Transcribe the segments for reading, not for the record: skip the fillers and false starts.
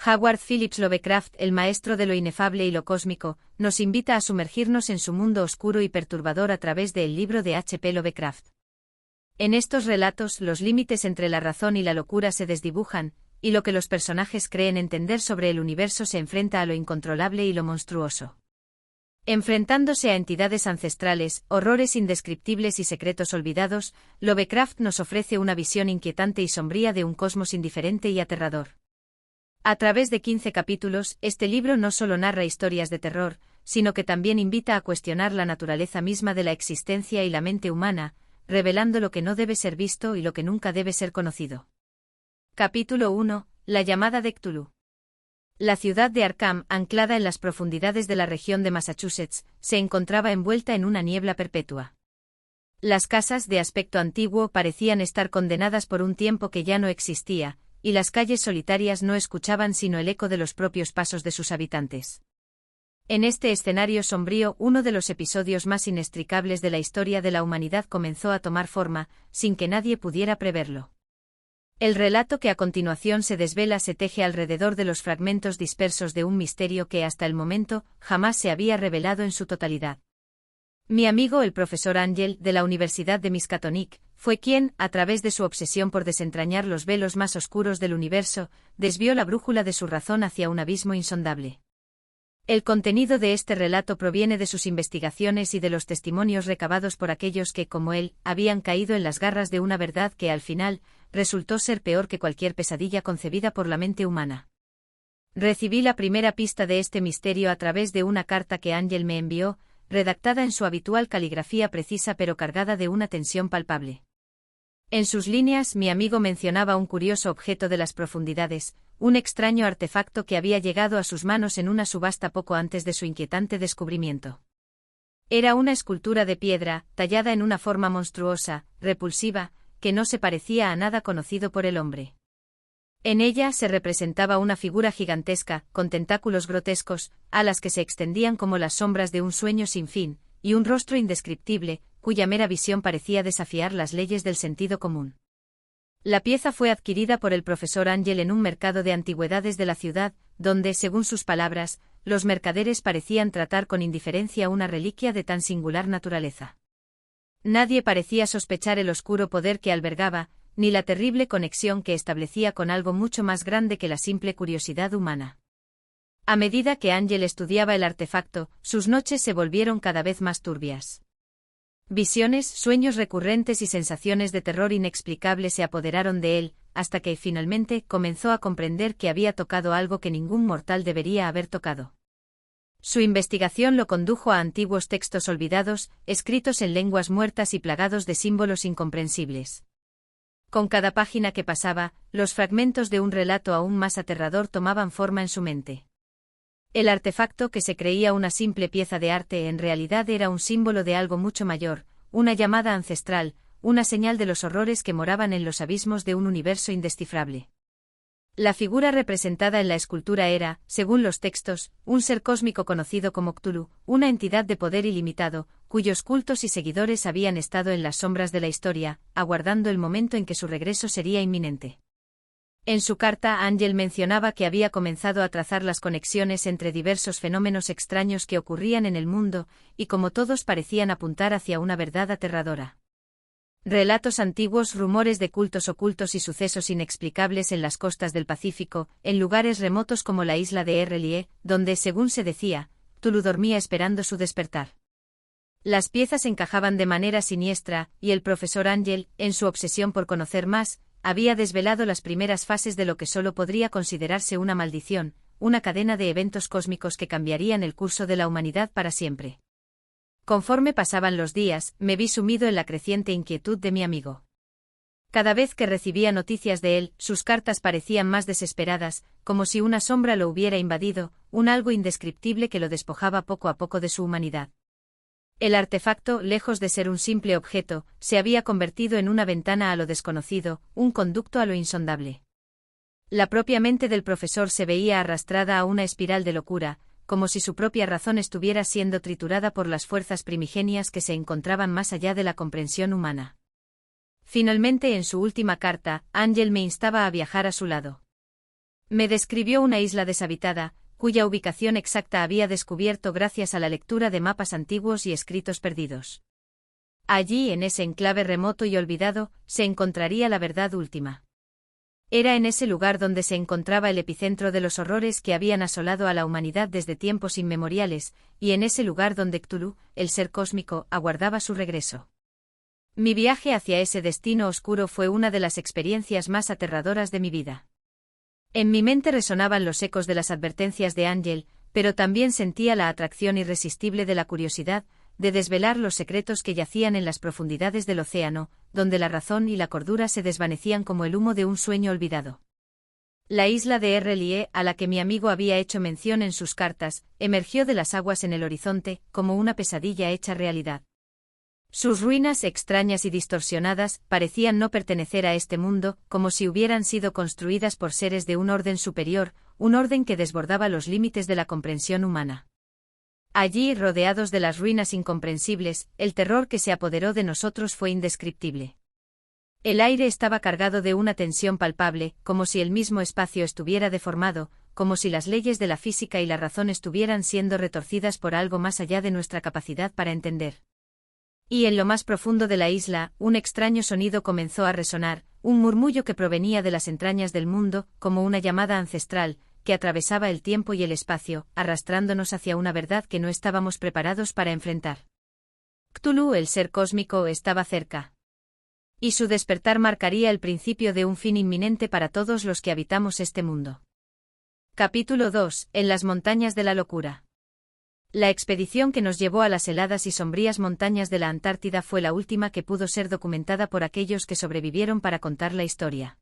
Howard Phillips Lovecraft, el maestro de lo inefable y lo cósmico, nos invita a sumergirnos en su mundo oscuro y perturbador a través del libro de H. P. Lovecraft. En estos relatos, los límites entre la razón y la locura se desdibujan, y lo que los personajes creen entender sobre el universo se enfrenta a lo incontrolable y lo monstruoso. Enfrentándose a entidades ancestrales, horrores indescriptibles y secretos olvidados, Lovecraft nos ofrece una visión inquietante y sombría de un cosmos indiferente y aterrador. A través de 15 capítulos, este libro no solo narra historias de terror, sino que también invita a cuestionar la naturaleza misma de la existencia y la mente humana, revelando lo que no debe ser visto y lo que nunca debe ser conocido. Capítulo 1. La llamada de Cthulhu. La ciudad de Arkham, anclada en las profundidades de la región de Massachusetts, se encontraba envuelta en una niebla perpetua. Las casas de aspecto antiguo parecían estar condenadas por un tiempo que ya no existía, y las calles solitarias no escuchaban sino el eco de los propios pasos de sus habitantes. En este escenario sombrío, uno de los episodios más inextricables de la historia de la humanidad comenzó a tomar forma, sin que nadie pudiera preverlo. El relato que a continuación se desvela se teje alrededor de los fragmentos dispersos de un misterio que hasta el momento jamás se había revelado en su totalidad. Mi amigo el profesor Angel, de la Universidad de Miskatonic, fue quien, a través de su obsesión por desentrañar los velos más oscuros del universo, desvió la brújula de su razón hacia un abismo insondable. El contenido de este relato proviene de sus investigaciones y de los testimonios recabados por aquellos que, como él, habían caído en las garras de una verdad que, al final, resultó ser peor que cualquier pesadilla concebida por la mente humana. Recibí la primera pista de este misterio a través de una carta que Angel me envió, redactada en su habitual caligrafía precisa pero cargada de una tensión palpable. En sus líneas, mi amigo mencionaba un curioso objeto de las profundidades, un extraño artefacto que había llegado a sus manos en una subasta poco antes de su inquietante descubrimiento. Era una escultura de piedra, tallada en una forma monstruosa, repulsiva, que no se parecía a nada conocido por el hombre. En ella se representaba una figura gigantesca, con tentáculos grotescos, alas que se extendían como las sombras de un sueño sin fin, y un rostro indescriptible, cuya mera visión parecía desafiar las leyes del sentido común. La pieza fue adquirida por el profesor Angel en un mercado de antigüedades de la ciudad, donde, según sus palabras, los mercaderes parecían tratar con indiferencia una reliquia de tan singular naturaleza. Nadie parecía sospechar el oscuro poder que albergaba, ni la terrible conexión que establecía con algo mucho más grande que la simple curiosidad humana. A medida que Angel estudiaba el artefacto, sus noches se volvieron cada vez más turbias. Visiones, sueños recurrentes y sensaciones de terror inexplicable se apoderaron de él, hasta que finalmente comenzó a comprender que había tocado algo que ningún mortal debería haber tocado. Su investigación lo condujo a antiguos textos olvidados, escritos en lenguas muertas y plagados de símbolos incomprensibles. Con cada página que pasaba, los fragmentos de un relato aún más aterrador tomaban forma en su mente. El artefacto que se creía una simple pieza de arte en realidad era un símbolo de algo mucho mayor, una llamada ancestral, una señal de los horrores que moraban en los abismos de un universo indescifrable. La figura representada en la escultura era, según los textos, un ser cósmico conocido como Cthulhu, una entidad de poder ilimitado, cuyos cultos y seguidores habían estado en las sombras de la historia, aguardando el momento en que su regreso sería inminente. En su carta, Angel mencionaba que había comenzado a trazar las conexiones entre diversos fenómenos extraños que ocurrían en el mundo, y como todos parecían apuntar hacia una verdad aterradora. Relatos antiguos, rumores de cultos ocultos y sucesos inexplicables en las costas del Pacífico, en lugares remotos como la isla de Errelie, donde, según se decía, Cthulhu dormía esperando su despertar. Las piezas encajaban de manera siniestra, y el profesor Angel, en su obsesión por conocer más, había desvelado las primeras fases de lo que solo podría considerarse una maldición, una cadena de eventos cósmicos que cambiarían el curso de la humanidad para siempre. Conforme pasaban los días, me vi sumido en la creciente inquietud de mi amigo. Cada vez que recibía noticias de él, sus cartas parecían más desesperadas, como si una sombra lo hubiera invadido, un algo indescriptible que lo despojaba poco a poco de su humanidad. El artefacto, lejos de ser un simple objeto, se había convertido en una ventana a lo desconocido, un conducto a lo insondable. La propia mente del profesor se veía arrastrada a una espiral de locura, como si su propia razón estuviera siendo triturada por las fuerzas primigenias que se encontraban más allá de la comprensión humana. Finalmente, en su última carta, Angel me instaba a viajar a su lado. Me describió una isla deshabitada, cuya ubicación exacta había descubierto gracias a la lectura de mapas antiguos y escritos perdidos. Allí, en ese enclave remoto y olvidado, se encontraría la verdad última. Era en ese lugar donde se encontraba el epicentro de los horrores que habían asolado a la humanidad desde tiempos inmemoriales, y en ese lugar donde Cthulhu, el ser cósmico, aguardaba su regreso. Mi viaje hacia ese destino oscuro fue una de las experiencias más aterradoras de mi vida. En mi mente resonaban los ecos de las advertencias de Ángel, pero también sentía la atracción irresistible de la curiosidad, de desvelar los secretos que yacían en las profundidades del océano, donde la razón y la cordura se desvanecían como el humo de un sueño olvidado. La isla de Errelie, a la que mi amigo había hecho mención en sus cartas, emergió de las aguas en el horizonte, como una pesadilla hecha realidad. Sus ruinas extrañas y distorsionadas parecían no pertenecer a este mundo, como si hubieran sido construidas por seres de un orden superior, un orden que desbordaba los límites de la comprensión humana. Allí, rodeados de las ruinas incomprensibles, el terror que se apoderó de nosotros fue indescriptible. El aire estaba cargado de una tensión palpable, como si el mismo espacio estuviera deformado, como si las leyes de la física y la razón estuvieran siendo retorcidas por algo más allá de nuestra capacidad para entender. Y en lo más profundo de la isla, un extraño sonido comenzó a resonar, un murmullo que provenía de las entrañas del mundo, como una llamada ancestral, que atravesaba el tiempo y el espacio, arrastrándonos hacia una verdad que no estábamos preparados para enfrentar. Cthulhu, el ser cósmico, estaba cerca. Y su despertar marcaría el principio de un fin inminente para todos los que habitamos este mundo. Capítulo 2. En las montañas de la locura. La expedición que nos llevó a las heladas y sombrías montañas de la Antártida fue la última que pudo ser documentada por aquellos que sobrevivieron para contar la historia.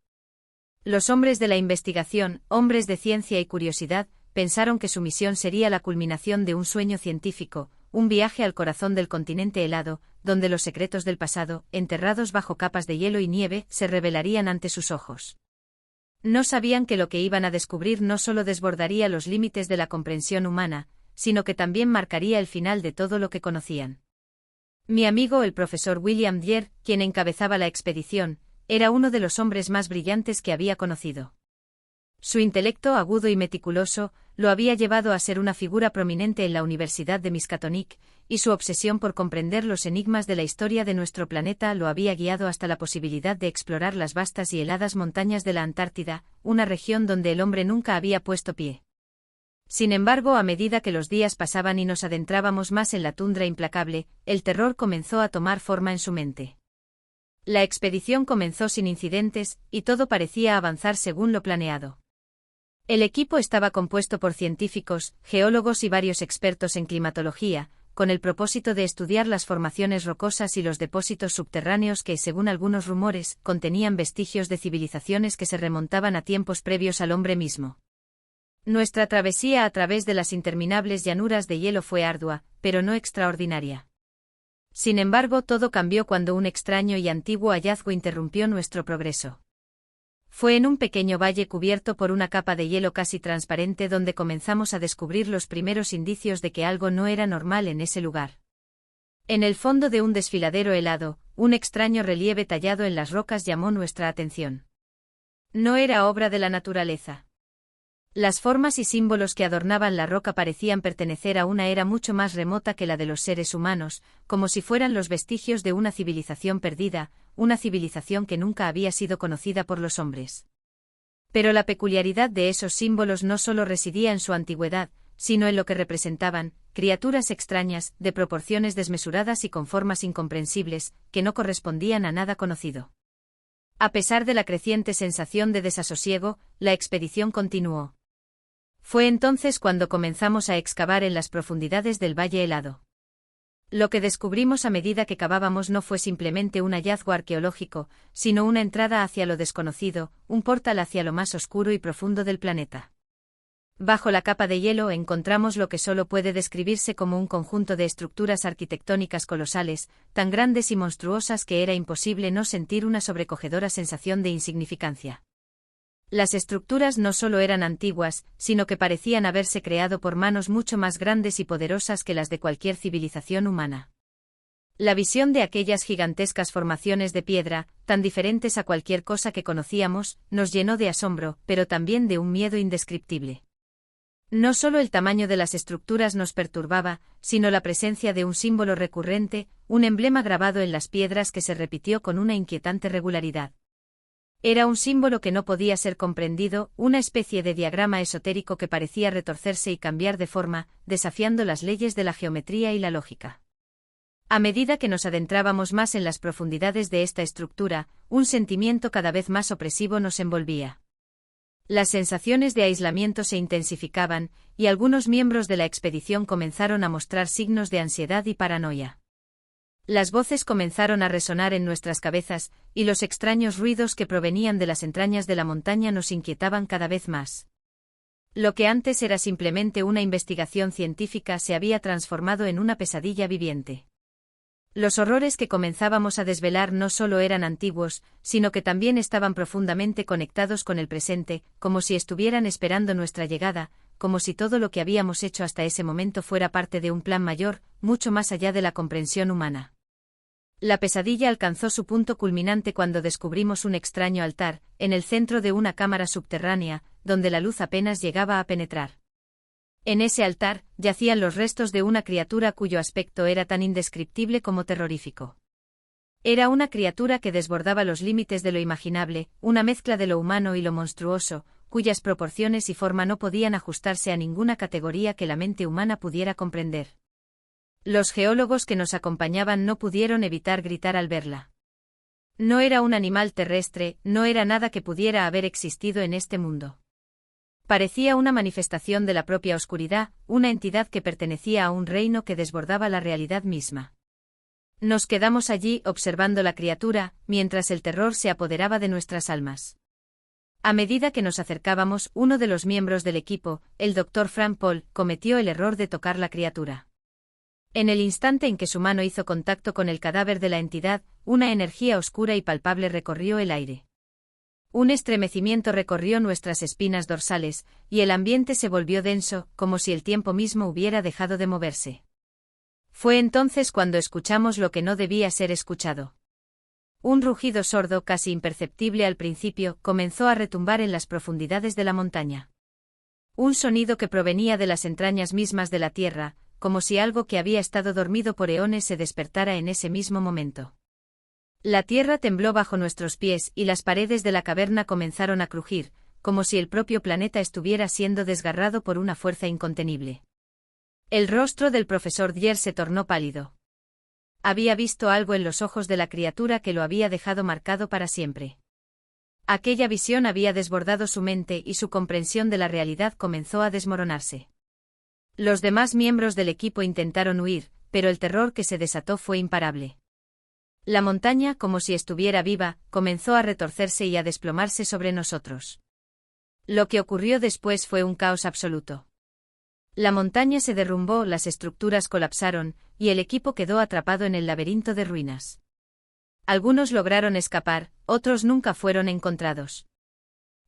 Los hombres de la investigación, hombres de ciencia y curiosidad, pensaron que su misión sería la culminación de un sueño científico, un viaje al corazón del continente helado, donde los secretos del pasado, enterrados bajo capas de hielo y nieve, se revelarían ante sus ojos. No sabían que lo que iban a descubrir no solo desbordaría los límites de la comprensión humana, sino que también marcaría el final de todo lo que conocían. Mi amigo el profesor William Dyer, quien encabezaba la expedición, era uno de los hombres más brillantes que había conocido. Su intelecto agudo y meticuloso lo había llevado a ser una figura prominente en la Universidad de Miskatonic, y su obsesión por comprender los enigmas de la historia de nuestro planeta lo había guiado hasta la posibilidad de explorar las vastas y heladas montañas de la Antártida, una región donde el hombre nunca había puesto pie. Sin embargo, a medida que los días pasaban y nos adentrábamos más en la tundra implacable, el terror comenzó a tomar forma en su mente. La expedición comenzó sin incidentes, y todo parecía avanzar según lo planeado. El equipo estaba compuesto por científicos, geólogos y varios expertos en climatología, con el propósito de estudiar las formaciones rocosas y los depósitos subterráneos que, según algunos rumores, contenían vestigios de civilizaciones que se remontaban a tiempos previos al hombre mismo. Nuestra travesía a través de las interminables llanuras de hielo fue ardua, pero no extraordinaria. Sin embargo, todo cambió cuando un extraño y antiguo hallazgo interrumpió nuestro progreso. Fue en un pequeño valle cubierto por una capa de hielo casi transparente donde comenzamos a descubrir los primeros indicios de que algo no era normal en ese lugar. En el fondo de un desfiladero helado, un extraño relieve tallado en las rocas llamó nuestra atención. No era obra de la naturaleza. Las formas y símbolos que adornaban la roca parecían pertenecer a una era mucho más remota que la de los seres humanos, como si fueran los vestigios de una civilización perdida, una civilización que nunca había sido conocida por los hombres. Pero la peculiaridad de esos símbolos no solo residía en su antigüedad, sino en lo que representaban, criaturas extrañas, de proporciones desmesuradas y con formas incomprensibles, que no correspondían a nada conocido. A pesar de la creciente sensación de desasosiego, la expedición continuó. Fue entonces cuando comenzamos a excavar en las profundidades del valle helado. Lo que descubrimos a medida que cavábamos no fue simplemente un hallazgo arqueológico, sino una entrada hacia lo desconocido, un portal hacia lo más oscuro y profundo del planeta. Bajo la capa de hielo encontramos lo que solo puede describirse como un conjunto de estructuras arquitectónicas colosales, tan grandes y monstruosas que era imposible no sentir una sobrecogedora sensación de insignificancia. Las estructuras no solo eran antiguas, sino que parecían haberse creado por manos mucho más grandes y poderosas que las de cualquier civilización humana. La visión de aquellas gigantescas formaciones de piedra, tan diferentes a cualquier cosa que conocíamos, nos llenó de asombro, pero también de un miedo indescriptible. No solo el tamaño de las estructuras nos perturbaba, sino la presencia de un símbolo recurrente, un emblema grabado en las piedras que se repitió con una inquietante regularidad. Era un símbolo que no podía ser comprendido, una especie de diagrama esotérico que parecía retorcerse y cambiar de forma, desafiando las leyes de la geometría y la lógica. A medida que nos adentrábamos más en las profundidades de esta estructura, un sentimiento cada vez más opresivo nos envolvía. Las sensaciones de aislamiento se intensificaban, y algunos miembros de la expedición comenzaron a mostrar signos de ansiedad y paranoia. Las voces comenzaron a resonar en nuestras cabezas, y los extraños ruidos que provenían de las entrañas de la montaña nos inquietaban cada vez más. Lo que antes era simplemente una investigación científica se había transformado en una pesadilla viviente. Los horrores que comenzábamos a desvelar no solo eran antiguos, sino que también estaban profundamente conectados con el presente, como si estuvieran esperando nuestra llegada, como si todo lo que habíamos hecho hasta ese momento fuera parte de un plan mayor, mucho más allá de la comprensión humana. La pesadilla alcanzó su punto culminante cuando descubrimos un extraño altar, en el centro de una cámara subterránea, donde la luz apenas llegaba a penetrar. En ese altar, yacían los restos de una criatura cuyo aspecto era tan indescriptible como terrorífico. Era una criatura que desbordaba los límites de lo imaginable, una mezcla de lo humano y lo monstruoso, cuyas proporciones y forma no podían ajustarse a ninguna categoría que la mente humana pudiera comprender. Los geólogos que nos acompañaban no pudieron evitar gritar al verla. No era un animal terrestre, no era nada que pudiera haber existido en este mundo. Parecía una manifestación de la propia oscuridad, una entidad que pertenecía a un reino que desbordaba la realidad misma. Nos quedamos allí observando la criatura, mientras el terror se apoderaba de nuestras almas. A medida que nos acercábamos, uno de los miembros del equipo, el Dr. Frank Paul, cometió el error de tocar la criatura. En el instante en que su mano hizo contacto con el cadáver de la entidad, una energía oscura y palpable recorrió el aire. Un estremecimiento recorrió nuestras espinas dorsales, y el ambiente se volvió denso, como si el tiempo mismo hubiera dejado de moverse. Fue entonces cuando escuchamos lo que no debía ser escuchado. Un rugido sordo, casi imperceptible al principio, comenzó a retumbar en las profundidades de la montaña. Un sonido que provenía de las entrañas mismas de la tierra, como si algo que había estado dormido por eones se despertara en ese mismo momento. La tierra tembló bajo nuestros pies y las paredes de la caverna comenzaron a crujir, como si el propio planeta estuviera siendo desgarrado por una fuerza incontenible. El rostro del profesor Dyer se tornó pálido. Había visto algo en los ojos de la criatura que lo había dejado marcado para siempre. Aquella visión había desbordado su mente y su comprensión de la realidad comenzó a desmoronarse. Los demás miembros del equipo intentaron huir, pero el terror que se desató fue imparable. La montaña, como si estuviera viva, comenzó a retorcerse y a desplomarse sobre nosotros. Lo que ocurrió después fue un caos absoluto. La montaña se derrumbó, las estructuras colapsaron, y el equipo quedó atrapado en el laberinto de ruinas. Algunos lograron escapar, otros nunca fueron encontrados.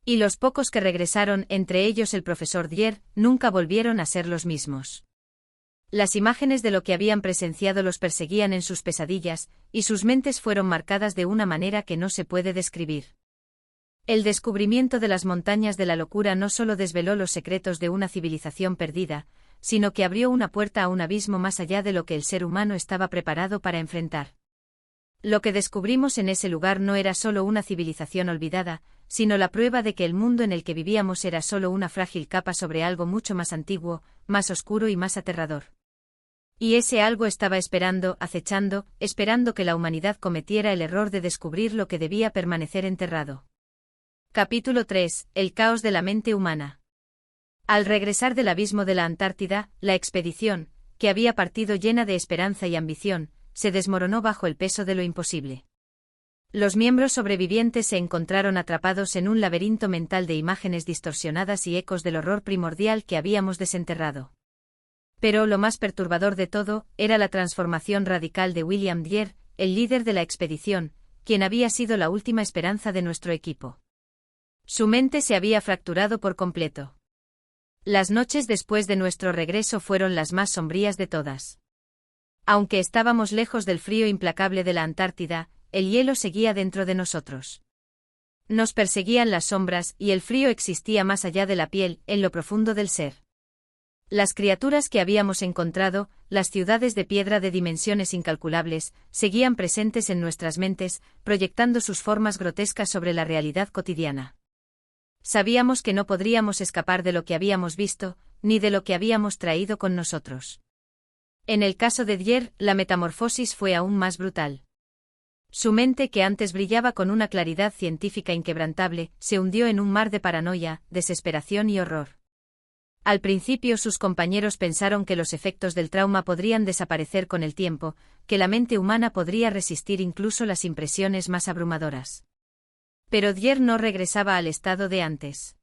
Y los pocos que regresaron, entre ellos el profesor Dyer, nunca volvieron a ser los mismos. Las imágenes de lo que habían presenciado los perseguían en sus pesadillas, y sus mentes fueron marcadas de una manera que no se puede describir. El descubrimiento de las montañas de la locura no solo desveló los secretos de una civilización perdida, sino que abrió una puerta a un abismo más allá de lo que el ser humano estaba preparado para enfrentar. Lo que descubrimos en ese lugar no era solo una civilización olvidada, sino la prueba de que el mundo en el que vivíamos era solo una frágil capa sobre algo mucho más antiguo, más oscuro y más aterrador. Y ese algo estaba esperando, acechando, esperando que la humanidad cometiera el error de descubrir lo que debía permanecer enterrado. Capítulo 3. El caos de la mente humana. Al regresar del abismo de la Antártida, la expedición, que había partido llena de esperanza y ambición, se desmoronó bajo el peso de lo imposible. Los miembros sobrevivientes se encontraron atrapados en un laberinto mental de imágenes distorsionadas y ecos del horror primordial que habíamos desenterrado. Pero lo más perturbador de todo, era la transformación radical de William Dyer, el líder de la expedición, quien había sido la última esperanza de nuestro equipo. Su mente se había fracturado por completo. Las noches después de nuestro regreso fueron las más sombrías de todas. Aunque estábamos lejos del frío implacable de la Antártida, el hielo seguía dentro de nosotros. Nos perseguían las sombras y el frío existía más allá de la piel, en lo profundo del ser. Las criaturas que habíamos encontrado, las ciudades de piedra de dimensiones incalculables, seguían presentes en nuestras mentes, proyectando sus formas grotescas sobre la realidad cotidiana. Sabíamos que no podríamos escapar de lo que habíamos visto, ni de lo que habíamos traído con nosotros. En el caso de Djer, la metamorfosis fue aún más brutal. Su mente, que antes brillaba con una claridad científica inquebrantable, se hundió en un mar de paranoia, desesperación y horror. Al principio sus compañeros pensaron que los efectos del trauma podrían desaparecer con el tiempo, que la mente humana podría resistir incluso las impresiones más abrumadoras. Pero Djer no regresaba al estado de antes.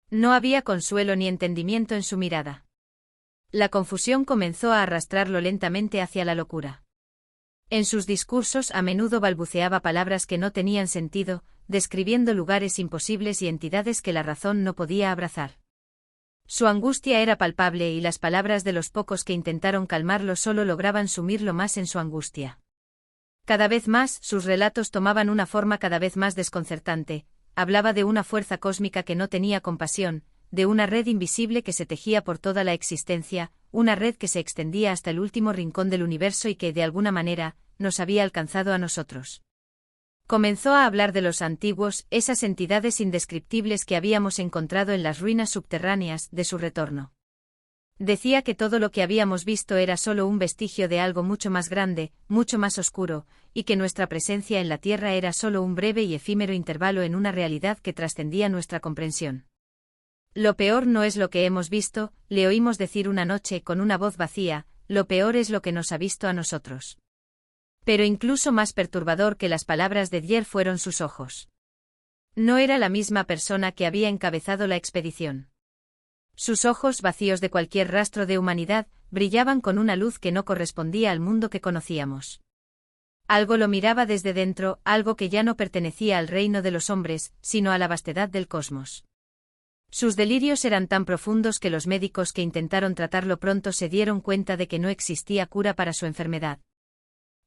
No había consuelo ni entendimiento en su mirada. La confusión comenzó a arrastrarlo lentamente hacia la locura. En sus discursos a menudo balbuceaba palabras que no tenían sentido, describiendo lugares imposibles y entidades que la razón no podía abrazar. Su angustia era palpable y las palabras de los pocos que intentaron calmarlo solo lograban sumirlo más en su angustia. Cada vez más, sus relatos tomaban una forma cada vez más desconcertante. Hablaba de una fuerza cósmica que no tenía compasión, de una red invisible que se tejía por toda la existencia, una red que se extendía hasta el último rincón del universo y que, de alguna manera, nos había alcanzado a nosotros. Comenzó a hablar de los antiguos, esas entidades indescriptibles que habíamos encontrado en las ruinas subterráneas, de su retorno. Decía que todo lo que habíamos visto era solo un vestigio de algo mucho más grande, mucho más oscuro, y que nuestra presencia en la Tierra era solo un breve y efímero intervalo en una realidad que trascendía nuestra comprensión. Lo peor no es lo que hemos visto, le oímos decir una noche con una voz vacía, lo peor es lo que nos ha visto a nosotros. Pero incluso más perturbador que las palabras de Djer fueron sus ojos. No era la misma persona que había encabezado la expedición. Sus ojos, vacíos de cualquier rastro de humanidad, brillaban con una luz que no correspondía al mundo que conocíamos. Algo lo miraba desde dentro, algo que ya no pertenecía al reino de los hombres, sino a la vastedad del cosmos. Sus delirios eran tan profundos que los médicos que intentaron tratarlo pronto se dieron cuenta de que no existía cura para su enfermedad.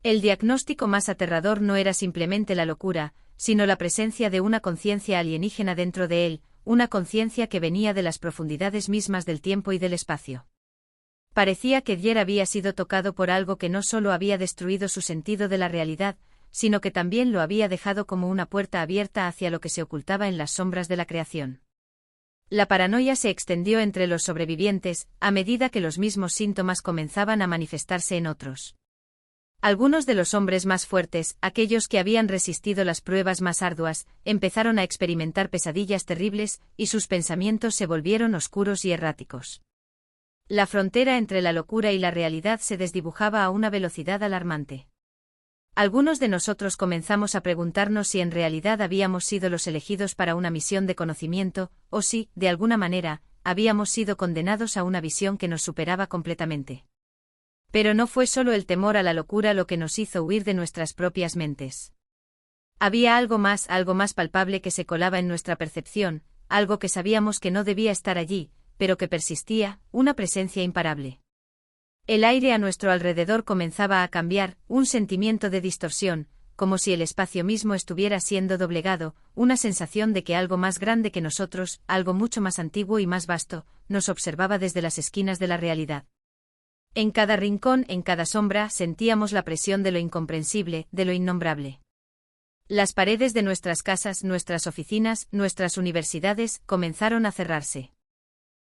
El diagnóstico más aterrador no era simplemente la locura, sino la presencia de una conciencia alienígena dentro de él, una conciencia que venía de las profundidades mismas del tiempo y del espacio. Parecía que Djer había sido tocado por algo que no solo había destruido su sentido de la realidad, sino que también lo había dejado como una puerta abierta hacia lo que se ocultaba en las sombras de la creación. La paranoia se extendió entre los sobrevivientes, a medida que los mismos síntomas comenzaban a manifestarse en otros. Algunos de los hombres más fuertes, aquellos que habían resistido las pruebas más arduas, empezaron a experimentar pesadillas terribles, y sus pensamientos se volvieron oscuros y erráticos. La frontera entre la locura y la realidad se desdibujaba a una velocidad alarmante. Algunos de nosotros comenzamos a preguntarnos si en realidad habíamos sido los elegidos para una misión de conocimiento, o si, de alguna manera, habíamos sido condenados a una visión que nos superaba completamente. Pero no fue solo el temor a la locura lo que nos hizo huir de nuestras propias mentes. Había algo más palpable que se colaba en nuestra percepción, algo que sabíamos que no debía estar allí, pero que persistía, una presencia imparable. El aire a nuestro alrededor comenzaba a cambiar, un sentimiento de distorsión, como si el espacio mismo estuviera siendo doblegado, una sensación de que algo más grande que nosotros, algo mucho más antiguo y más vasto, nos observaba desde las esquinas de la realidad. En cada rincón, en cada sombra, sentíamos la presión de lo incomprensible, de lo innombrable. Las paredes de nuestras casas, nuestras oficinas, nuestras universidades, comenzaron a cerrarse.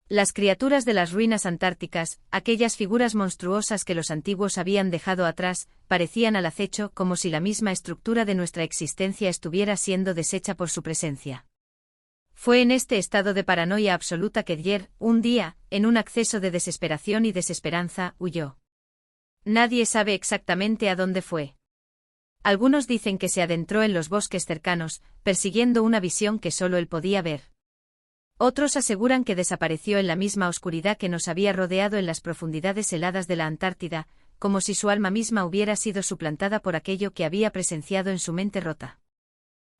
Las criaturas de las ruinas antárticas, aquellas figuras monstruosas que los antiguos habían dejado atrás, parecían al acecho como si la misma estructura de nuestra existencia estuviera siendo deshecha por su presencia. Fue en este estado de paranoia absoluta que Djer, un día, en un acceso de desesperación y desesperanza, huyó. Nadie sabe exactamente a dónde fue. Algunos dicen que se adentró en los bosques cercanos, persiguiendo una visión que solo él podía ver. Otros aseguran que desapareció en la misma oscuridad que nos había rodeado en las profundidades heladas de la Antártida, como si su alma misma hubiera sido suplantada por aquello que había presenciado en su mente rota.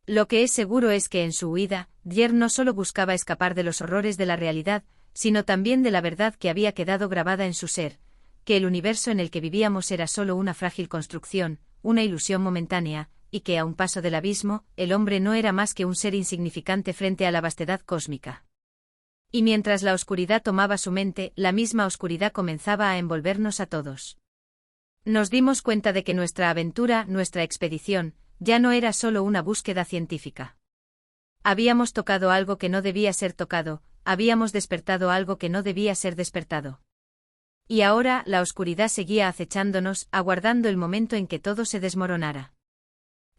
Lo que es seguro es que en su huida, Djer no solo buscaba escapar de los horrores de la realidad, sino también de la verdad que había quedado grabada en su ser, que el universo en el que vivíamos era solo una frágil construcción, una ilusión momentánea, y que a un paso del abismo, el hombre no era más que un ser insignificante frente a la vastedad cósmica. Y mientras la oscuridad tomaba su mente, la misma oscuridad comenzaba a envolvernos a todos. Nos dimos cuenta de que nuestra aventura, nuestra expedición, ya no era solo una búsqueda científica. Habíamos tocado algo que no debía ser tocado, habíamos despertado algo que no debía ser despertado. Y ahora la oscuridad seguía acechándonos, aguardando el momento en que todo se desmoronara.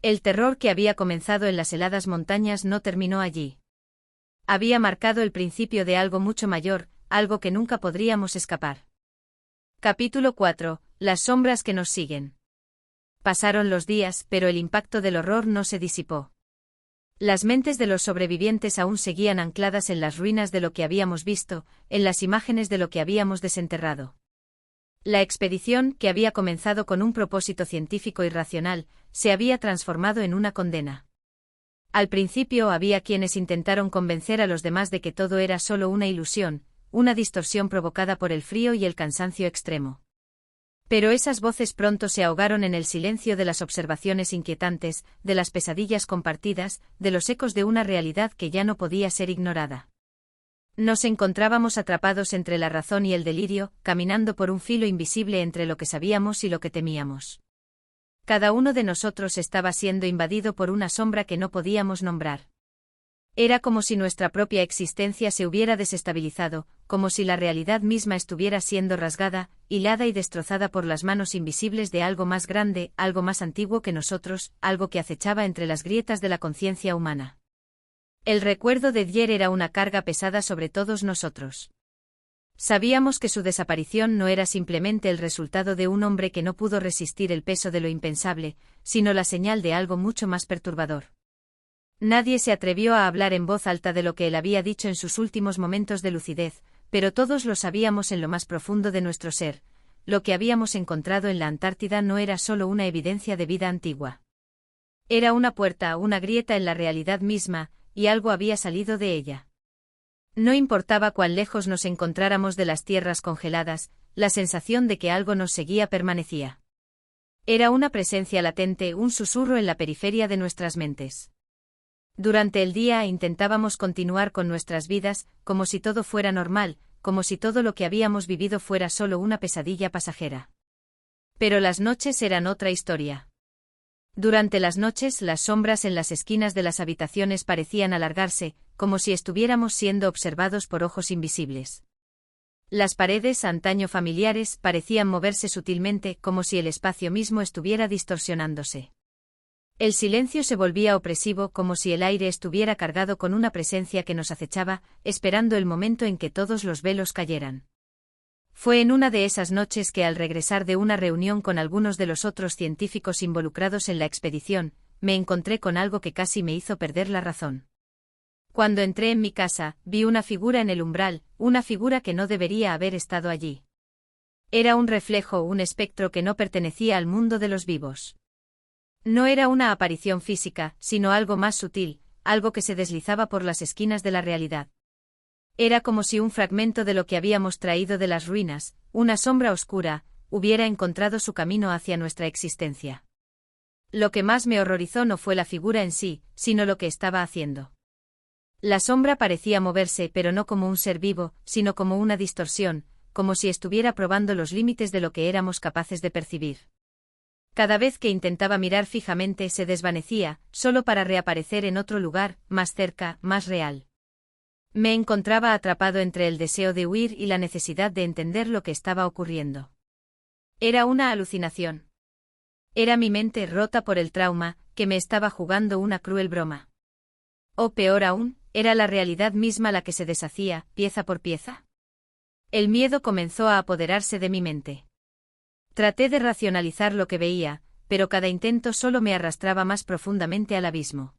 El terror que había comenzado en las heladas montañas no terminó allí. Había marcado el principio de algo mucho mayor, algo que nunca podríamos escapar. Capítulo 4. Las sombras que nos siguen. Pasaron los días, pero el impacto del horror no se disipó. Las mentes de los sobrevivientes aún seguían ancladas en las ruinas de lo que habíamos visto, en las imágenes de lo que habíamos desenterrado. La expedición, que había comenzado con un propósito científico y racional, se había transformado en una condena. Al principio había quienes intentaron convencer a los demás de que todo era solo una ilusión, una distorsión provocada por el frío y el cansancio extremo. Pero esas voces pronto se ahogaron en el silencio de las observaciones inquietantes, de las pesadillas compartidas, de los ecos de una realidad que ya no podía ser ignorada. Nos encontrábamos atrapados entre la razón y el delirio, caminando por un filo invisible entre lo que sabíamos y lo que temíamos. Cada uno de nosotros estaba siendo invadido por una sombra que no podíamos nombrar. Era como si nuestra propia existencia se hubiera desestabilizado, como si la realidad misma estuviera siendo rasgada, hilada y destrozada por las manos invisibles de algo más grande, algo más antiguo que nosotros, algo que acechaba entre las grietas de la conciencia humana. El recuerdo de Dyer era una carga pesada sobre todos nosotros. Sabíamos que su desaparición no era simplemente el resultado de un hombre que no pudo resistir el peso de lo impensable, sino la señal de algo mucho más perturbador. Nadie se atrevió a hablar en voz alta de lo que él había dicho en sus últimos momentos de lucidez, pero todos lo sabíamos en lo más profundo de nuestro ser. Lo que habíamos encontrado en la Antártida no era solo una evidencia de vida antigua. Era una puerta, una grieta en la realidad misma, y algo había salido de ella. No importaba cuán lejos nos encontráramos de las tierras congeladas, la sensación de que algo nos seguía permanecía. Era una presencia latente, un susurro en la periferia de nuestras mentes. Durante el día intentábamos continuar con nuestras vidas, como si todo fuera normal, como si todo lo que habíamos vivido fuera solo una pesadilla pasajera. Pero las noches eran otra historia. Durante las noches las sombras en las esquinas de las habitaciones parecían alargarse, como si estuviéramos siendo observados por ojos invisibles. Las paredes, antaño familiares, parecían moverse sutilmente, como si el espacio mismo estuviera distorsionándose. El silencio se volvía opresivo, como si el aire estuviera cargado con una presencia que nos acechaba, esperando el momento en que todos los velos cayeran. Fue en una de esas noches que, al regresar de una reunión con algunos de los otros científicos involucrados en la expedición, me encontré con algo que casi me hizo perder la razón. Cuando entré en mi casa, vi una figura en el umbral, una figura que no debería haber estado allí. Era un reflejo, un espectro que no pertenecía al mundo de los vivos. No era una aparición física, sino algo más sutil, algo que se deslizaba por las esquinas de la realidad. Era como si un fragmento de lo que habíamos traído de las ruinas, una sombra oscura, hubiera encontrado su camino hacia nuestra existencia. Lo que más me horrorizó no fue la figura en sí, sino lo que estaba haciendo. La sombra parecía moverse, pero no como un ser vivo, sino como una distorsión, como si estuviera probando los límites de lo que éramos capaces de percibir. Cada vez que intentaba mirar fijamente se desvanecía, solo para reaparecer en otro lugar, más cerca, más real. Me encontraba atrapado entre el deseo de huir y la necesidad de entender lo que estaba ocurriendo. Era una alucinación. Era mi mente rota por el trauma, que me estaba jugando una cruel broma. O peor aún, era la realidad misma la que se deshacía, pieza por pieza. El miedo comenzó a apoderarse de mi mente. Traté de racionalizar lo que veía, pero cada intento solo me arrastraba más profundamente al abismo.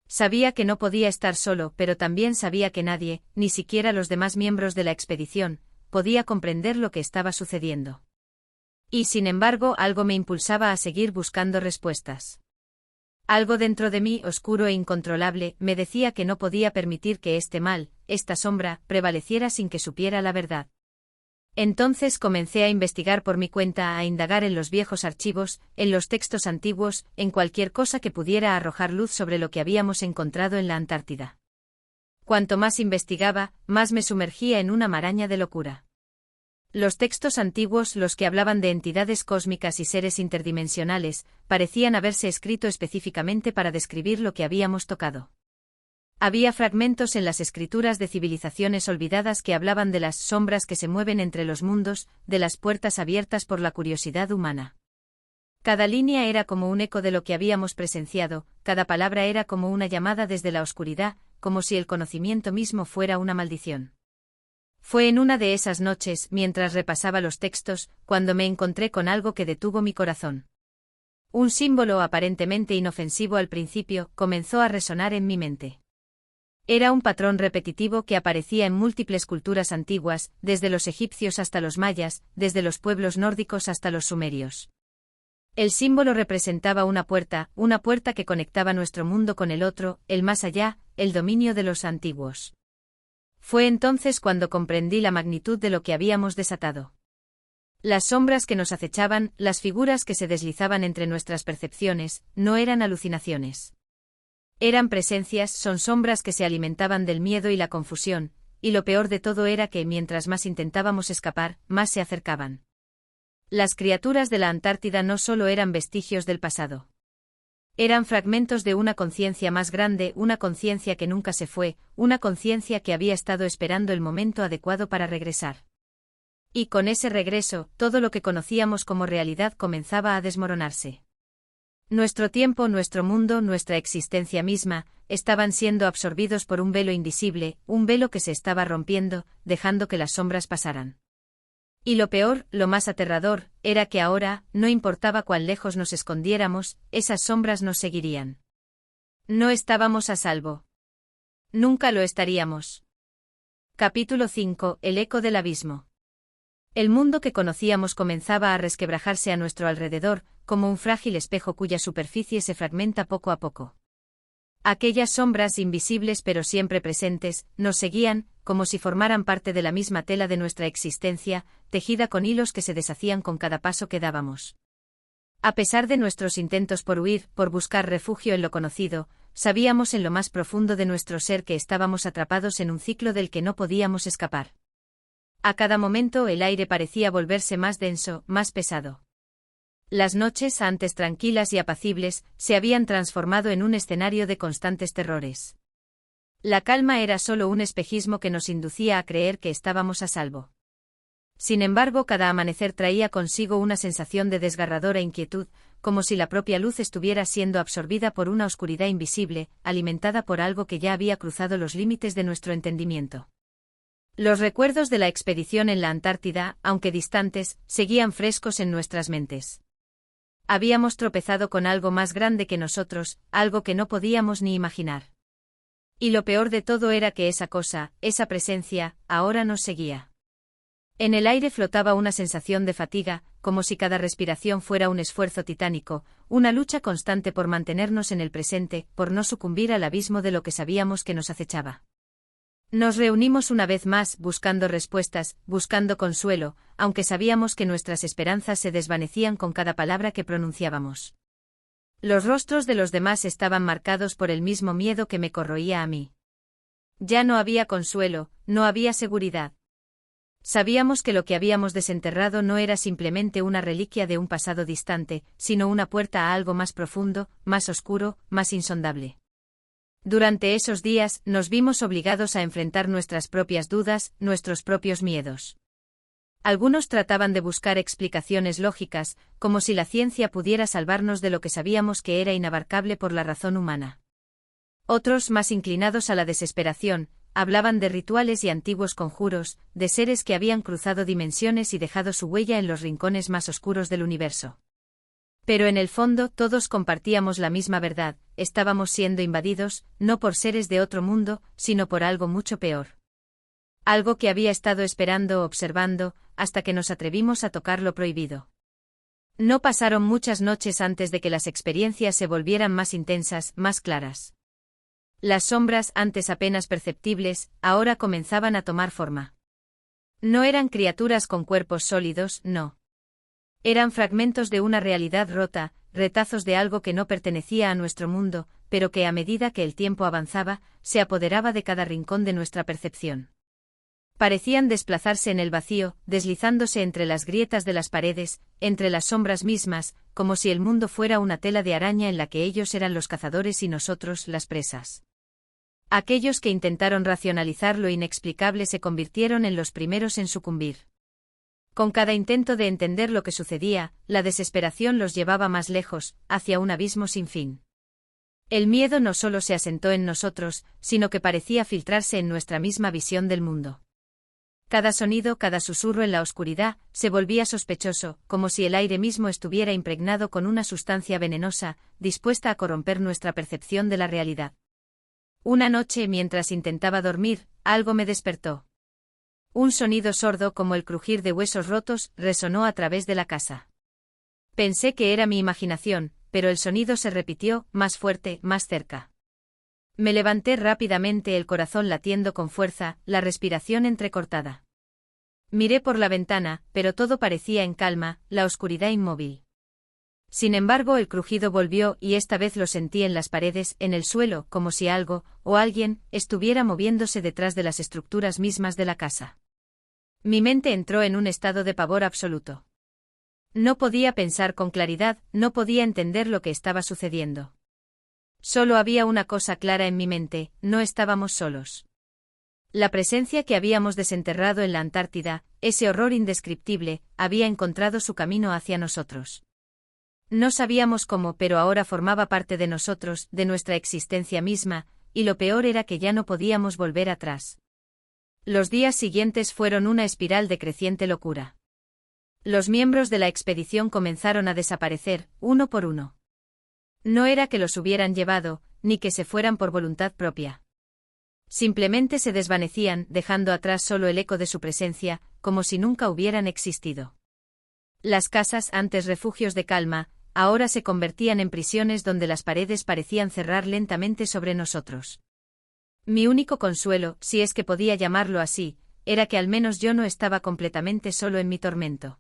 Sabía que no podía estar solo, pero también sabía que nadie, ni siquiera los demás miembros de la expedición, podía comprender lo que estaba sucediendo. Y sin embargo, algo me impulsaba a seguir buscando respuestas. Algo dentro de mí, oscuro e incontrolable, me decía que no podía permitir que este mal, esta sombra, prevaleciera sin que supiera la verdad. Entonces comencé a investigar por mi cuenta, a indagar en los viejos archivos, en los textos antiguos, en cualquier cosa que pudiera arrojar luz sobre lo que habíamos encontrado en la Antártida. Cuanto más investigaba, más me sumergía en una maraña de locura. Los textos antiguos, los que hablaban de entidades cósmicas y seres interdimensionales, parecían haberse escrito específicamente para describir lo que habíamos tocado. Había fragmentos en las escrituras de civilizaciones olvidadas que hablaban de las sombras que se mueven entre los mundos, de las puertas abiertas por la curiosidad humana. Cada línea era como un eco de lo que habíamos presenciado, cada palabra era como una llamada desde la oscuridad, como si el conocimiento mismo fuera una maldición. Fue en una de esas noches, mientras repasaba los textos, cuando me encontré con algo que detuvo mi corazón. Un símbolo aparentemente inofensivo al principio comenzó a resonar en mi mente. Era un patrón repetitivo que aparecía en múltiples culturas antiguas, desde los egipcios hasta los mayas, desde los pueblos nórdicos hasta los sumerios. El símbolo representaba una puerta que conectaba nuestro mundo con el otro, el más allá, el dominio de los antiguos. Fue entonces cuando comprendí la magnitud de lo que habíamos desatado. Las sombras que nos acechaban, las figuras que se deslizaban entre nuestras percepciones, no eran alucinaciones. Eran presencias, son sombras que se alimentaban del miedo y la confusión, y lo peor de todo era que mientras más intentábamos escapar, más se acercaban. Las criaturas de la Antártida no solo eran vestigios del pasado. Eran fragmentos de una conciencia más grande, una conciencia que nunca se fue, una conciencia que había estado esperando el momento adecuado para regresar. Y con ese regreso, todo lo que conocíamos como realidad comenzaba a desmoronarse. Nuestro tiempo, nuestro mundo, nuestra existencia misma, estaban siendo absorbidos por un velo invisible, un velo que se estaba rompiendo, dejando que las sombras pasaran. Y lo peor, lo más aterrador, era que ahora, no importaba cuán lejos nos escondiéramos, esas sombras nos seguirían. No estábamos a salvo. Nunca lo estaríamos. Capítulo 5. El eco del abismo. El mundo que conocíamos comenzaba a resquebrajarse a nuestro alrededor, como un frágil espejo cuya superficie se fragmenta poco a poco. Aquellas sombras invisibles pero siempre presentes, nos seguían, como si formaran parte de la misma tela de nuestra existencia, tejida con hilos que se deshacían con cada paso que dábamos. A pesar de nuestros intentos por huir, por buscar refugio en lo conocido, sabíamos en lo más profundo de nuestro ser que estábamos atrapados en un ciclo del que no podíamos escapar. A cada momento el aire parecía volverse más denso, más pesado. Las noches, antes tranquilas y apacibles, se habían transformado en un escenario de constantes terrores. La calma era solo un espejismo que nos inducía a creer que estábamos a salvo. Sin embargo, cada amanecer traía consigo una sensación de desgarradora inquietud, como si la propia luz estuviera siendo absorbida por una oscuridad invisible, alimentada por algo que ya había cruzado los límites de nuestro entendimiento. Los recuerdos de la expedición en la Antártida, aunque distantes, seguían frescos en nuestras mentes. Habíamos tropezado con algo más grande que nosotros, algo que no podíamos ni imaginar. Y lo peor de todo era que esa cosa, esa presencia, ahora nos seguía. En el aire flotaba una sensación de fatiga, como si cada respiración fuera un esfuerzo titánico, una lucha constante por mantenernos en el presente, por no sucumbir al abismo de lo que sabíamos que nos acechaba. Nos reunimos una vez más, buscando respuestas, buscando consuelo, aunque sabíamos que nuestras esperanzas se desvanecían con cada palabra que pronunciábamos. Los rostros de los demás estaban marcados por el mismo miedo que me corroía a mí. Ya no había consuelo, no había seguridad. Sabíamos que lo que habíamos desenterrado no era simplemente una reliquia de un pasado distante, sino una puerta a algo más profundo, más oscuro, más insondable. Durante esos días, nos vimos obligados a enfrentar nuestras propias dudas, nuestros propios miedos. Algunos trataban de buscar explicaciones lógicas, como si la ciencia pudiera salvarnos de lo que sabíamos que era inabarcable por la razón humana. Otros, más inclinados a la desesperación, hablaban de rituales y antiguos conjuros, de seres que habían cruzado dimensiones y dejado su huella en los rincones más oscuros del universo. Pero en el fondo todos compartíamos la misma verdad, estábamos siendo invadidos, no por seres de otro mundo, sino por algo mucho peor. Algo que había estado esperando, observando, hasta que nos atrevimos a tocar lo prohibido. No pasaron muchas noches antes de que las experiencias se volvieran más intensas, más claras. Las sombras, antes apenas perceptibles, ahora comenzaban a tomar forma. No eran criaturas con cuerpos sólidos, no. Eran fragmentos de una realidad rota, retazos de algo que no pertenecía a nuestro mundo, pero que a medida que el tiempo avanzaba, se apoderaba de cada rincón de nuestra percepción. Parecían desplazarse en el vacío, deslizándose entre las grietas de las paredes, entre las sombras mismas, como si el mundo fuera una tela de araña en la que ellos eran los cazadores y nosotros las presas. Aquellos que intentaron racionalizar lo inexplicable se convirtieron en los primeros en sucumbir. Con cada intento de entender lo que sucedía, la desesperación los llevaba más lejos, hacia un abismo sin fin. El miedo no solo se asentó en nosotros, sino que parecía filtrarse en nuestra misma visión del mundo. Cada sonido, cada susurro en la oscuridad, se volvía sospechoso, como si el aire mismo estuviera impregnado con una sustancia venenosa, dispuesta a corromper nuestra percepción de la realidad. Una noche, mientras intentaba dormir, algo me despertó. Un sonido sordo como el crujir de huesos rotos resonó a través de la casa. Pensé que era mi imaginación, pero el sonido se repitió, más fuerte, más cerca. Me levanté rápidamente, el corazón latiendo con fuerza, la respiración entrecortada. Miré por la ventana, pero todo parecía en calma, la oscuridad inmóvil. Sin embargo, el crujido volvió y esta vez lo sentí en las paredes, en el suelo, como si algo, o alguien, estuviera moviéndose detrás de las estructuras mismas de la casa. Mi mente entró en un estado de pavor absoluto. No podía pensar con claridad, no podía entender lo que estaba sucediendo. Solo había una cosa clara en mi mente: no estábamos solos. La presencia que habíamos desenterrado en la Antártida, ese horror indescriptible, había encontrado su camino hacia nosotros. No sabíamos cómo, pero ahora formaba parte de nosotros, de nuestra existencia misma, y lo peor era que ya no podíamos volver atrás. Los días siguientes fueron una espiral de creciente locura. Los miembros de la expedición comenzaron a desaparecer, uno por uno. No era que los hubieran llevado, ni que se fueran por voluntad propia. Simplemente se desvanecían, dejando atrás solo el eco de su presencia, como si nunca hubieran existido. Las casas, antes refugios de calma, ahora se convertían en prisiones donde las paredes parecían cerrar lentamente sobre nosotros. Mi único consuelo, si es que podía llamarlo así, era que al menos yo no estaba completamente solo en mi tormento.